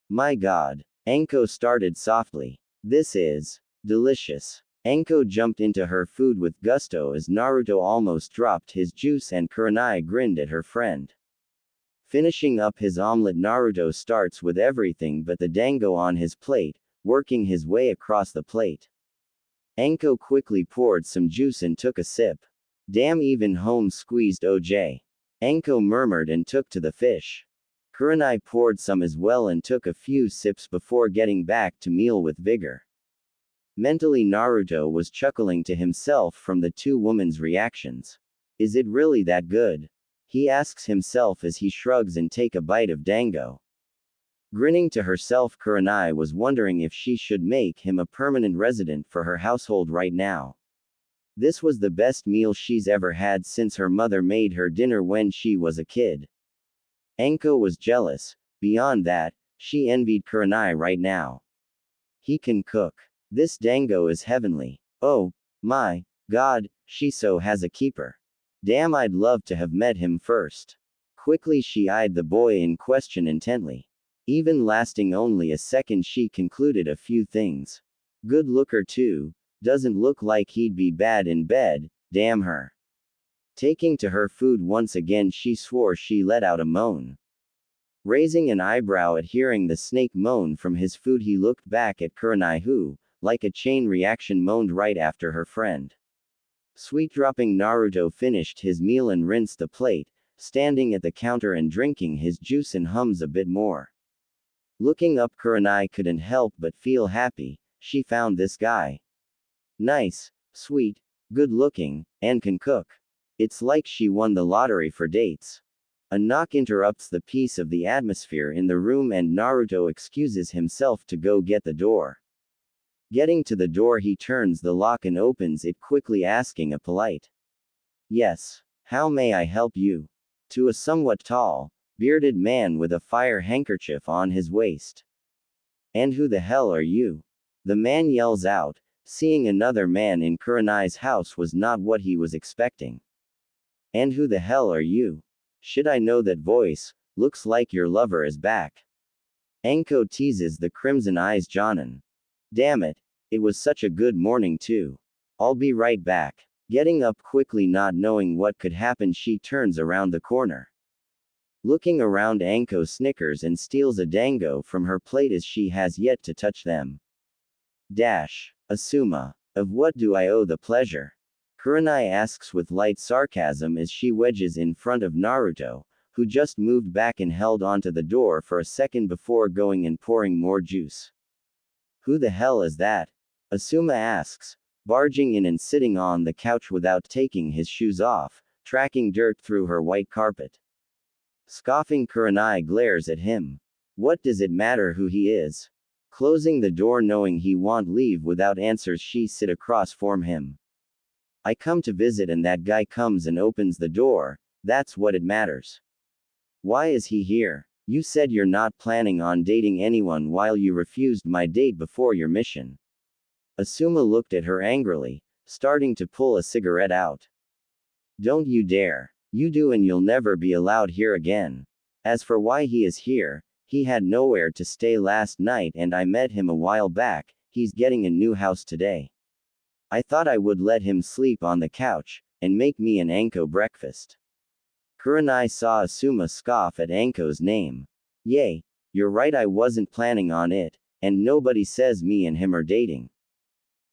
"My God," Anko started softly. "This is delicious." Anko jumped into her food with gusto as Naruto almost dropped his juice and Kurenai grinned at her friend. Finishing up his omelet, Naruto starts with everything but the dango on his plate, working his way across the plate. Anko quickly poured some juice and took a sip. "Damn, even home squeezed OJ." Anko murmured and took to the fish. Kurenai poured some as well and took a few sips before getting back to meal with vigor. Mentally, Naruto was chuckling to himself from the two women's reactions. Is it really that good? He asks himself as he shrugs and take a bite of dango. Grinning to herself, Kurenai was wondering if she should make him a permanent resident for her household right now. This was the best meal she's ever had since her mother made her dinner when she was a kid. Anko was jealous. Beyond that, she envied Kurenai right now. He can cook. This dango is heavenly. Oh my God, she so has a keeper. Damn, I'd love to have met him first. Quickly she eyed the boy in question intently. Even lasting only a second, she concluded a few things. Good looker too. Doesn't look like he'd be bad in bed, damn her. Taking to her food once again, she swore. She let out a moan. Raising an eyebrow at hearing the snake moan from his food, he looked back at Kurenai, who, like a chain reaction, moaned right after her friend. Sweet dropping, Naruto finished his meal and rinsed the plate, standing at the counter and drinking his juice and hums a bit more. Looking up, Kurenai couldn't help but feel happy. She found this guy nice, sweet, good looking, and can cook. It's like she won the lottery for dates. A knock interrupts the peace of the atmosphere in the room and Naruto excuses himself to go get the door. Getting to the door, he turns the lock and opens it quickly, asking a polite, "Yes, how may I help you?" to a somewhat tall, bearded man with a fire handkerchief on his waist. "And who the hell are you?" the man yells out. Seeing another man in Kurenai's house was not what he was expecting. "And who the hell are you? Should I know that voice? Looks like your lover is back." Anko teases the crimson eyes Jonin. "Damn it, it was such a good morning too. I'll be right back." Getting up quickly, not knowing what could happen, she turns around the corner. Looking around, Anko snickers and steals a dango from her plate as she has yet to touch them. Asuma. Of what do I owe the pleasure? Kurenai asks with light sarcasm as she wedges in front of Naruto, who just moved back and held onto the door for a second before going and pouring more juice. Who the hell is that? Asuma asks, barging in and sitting on the couch without taking his shoes off, tracking dirt through her white carpet. Scoffing, Kurenai glares at him. What does it matter who he is? Closing the door knowing he won't leave without answers, she sit across from him. I come to visit and that guy comes and opens the door, that's what it matters. Why is he here? You said you're not planning on dating anyone while you refused my date before your mission. Asuma looked at her angrily, starting to pull a cigarette out. Don't you dare. You do and you'll never be allowed here again. As for why he is here, he had nowhere to stay last night and I met him a while back, he's getting a new house today. I thought I would let him sleep on the couch, and make me an Anko breakfast. Kurenai saw Asuma scoff at Anko's name. Yay, you're right, I wasn't planning on it, and nobody says me and him are dating.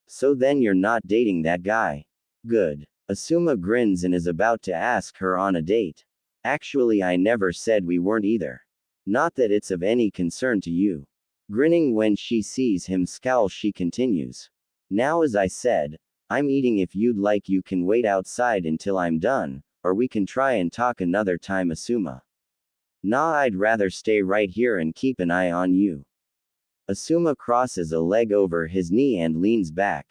So then you're not dating that guy. Good. Asuma grins and is about to ask her on a date. Actually, I never said we weren't either. Not that it's of any concern to you. Grinning when she sees him scowl, she continues. Now, as I said, I'm eating. If you'd like, you can wait outside until I'm done, or we can try and talk another time. Asuma. Nah, I'd rather stay right here and keep an eye on you. Asuma crosses a leg over his knee and leans back.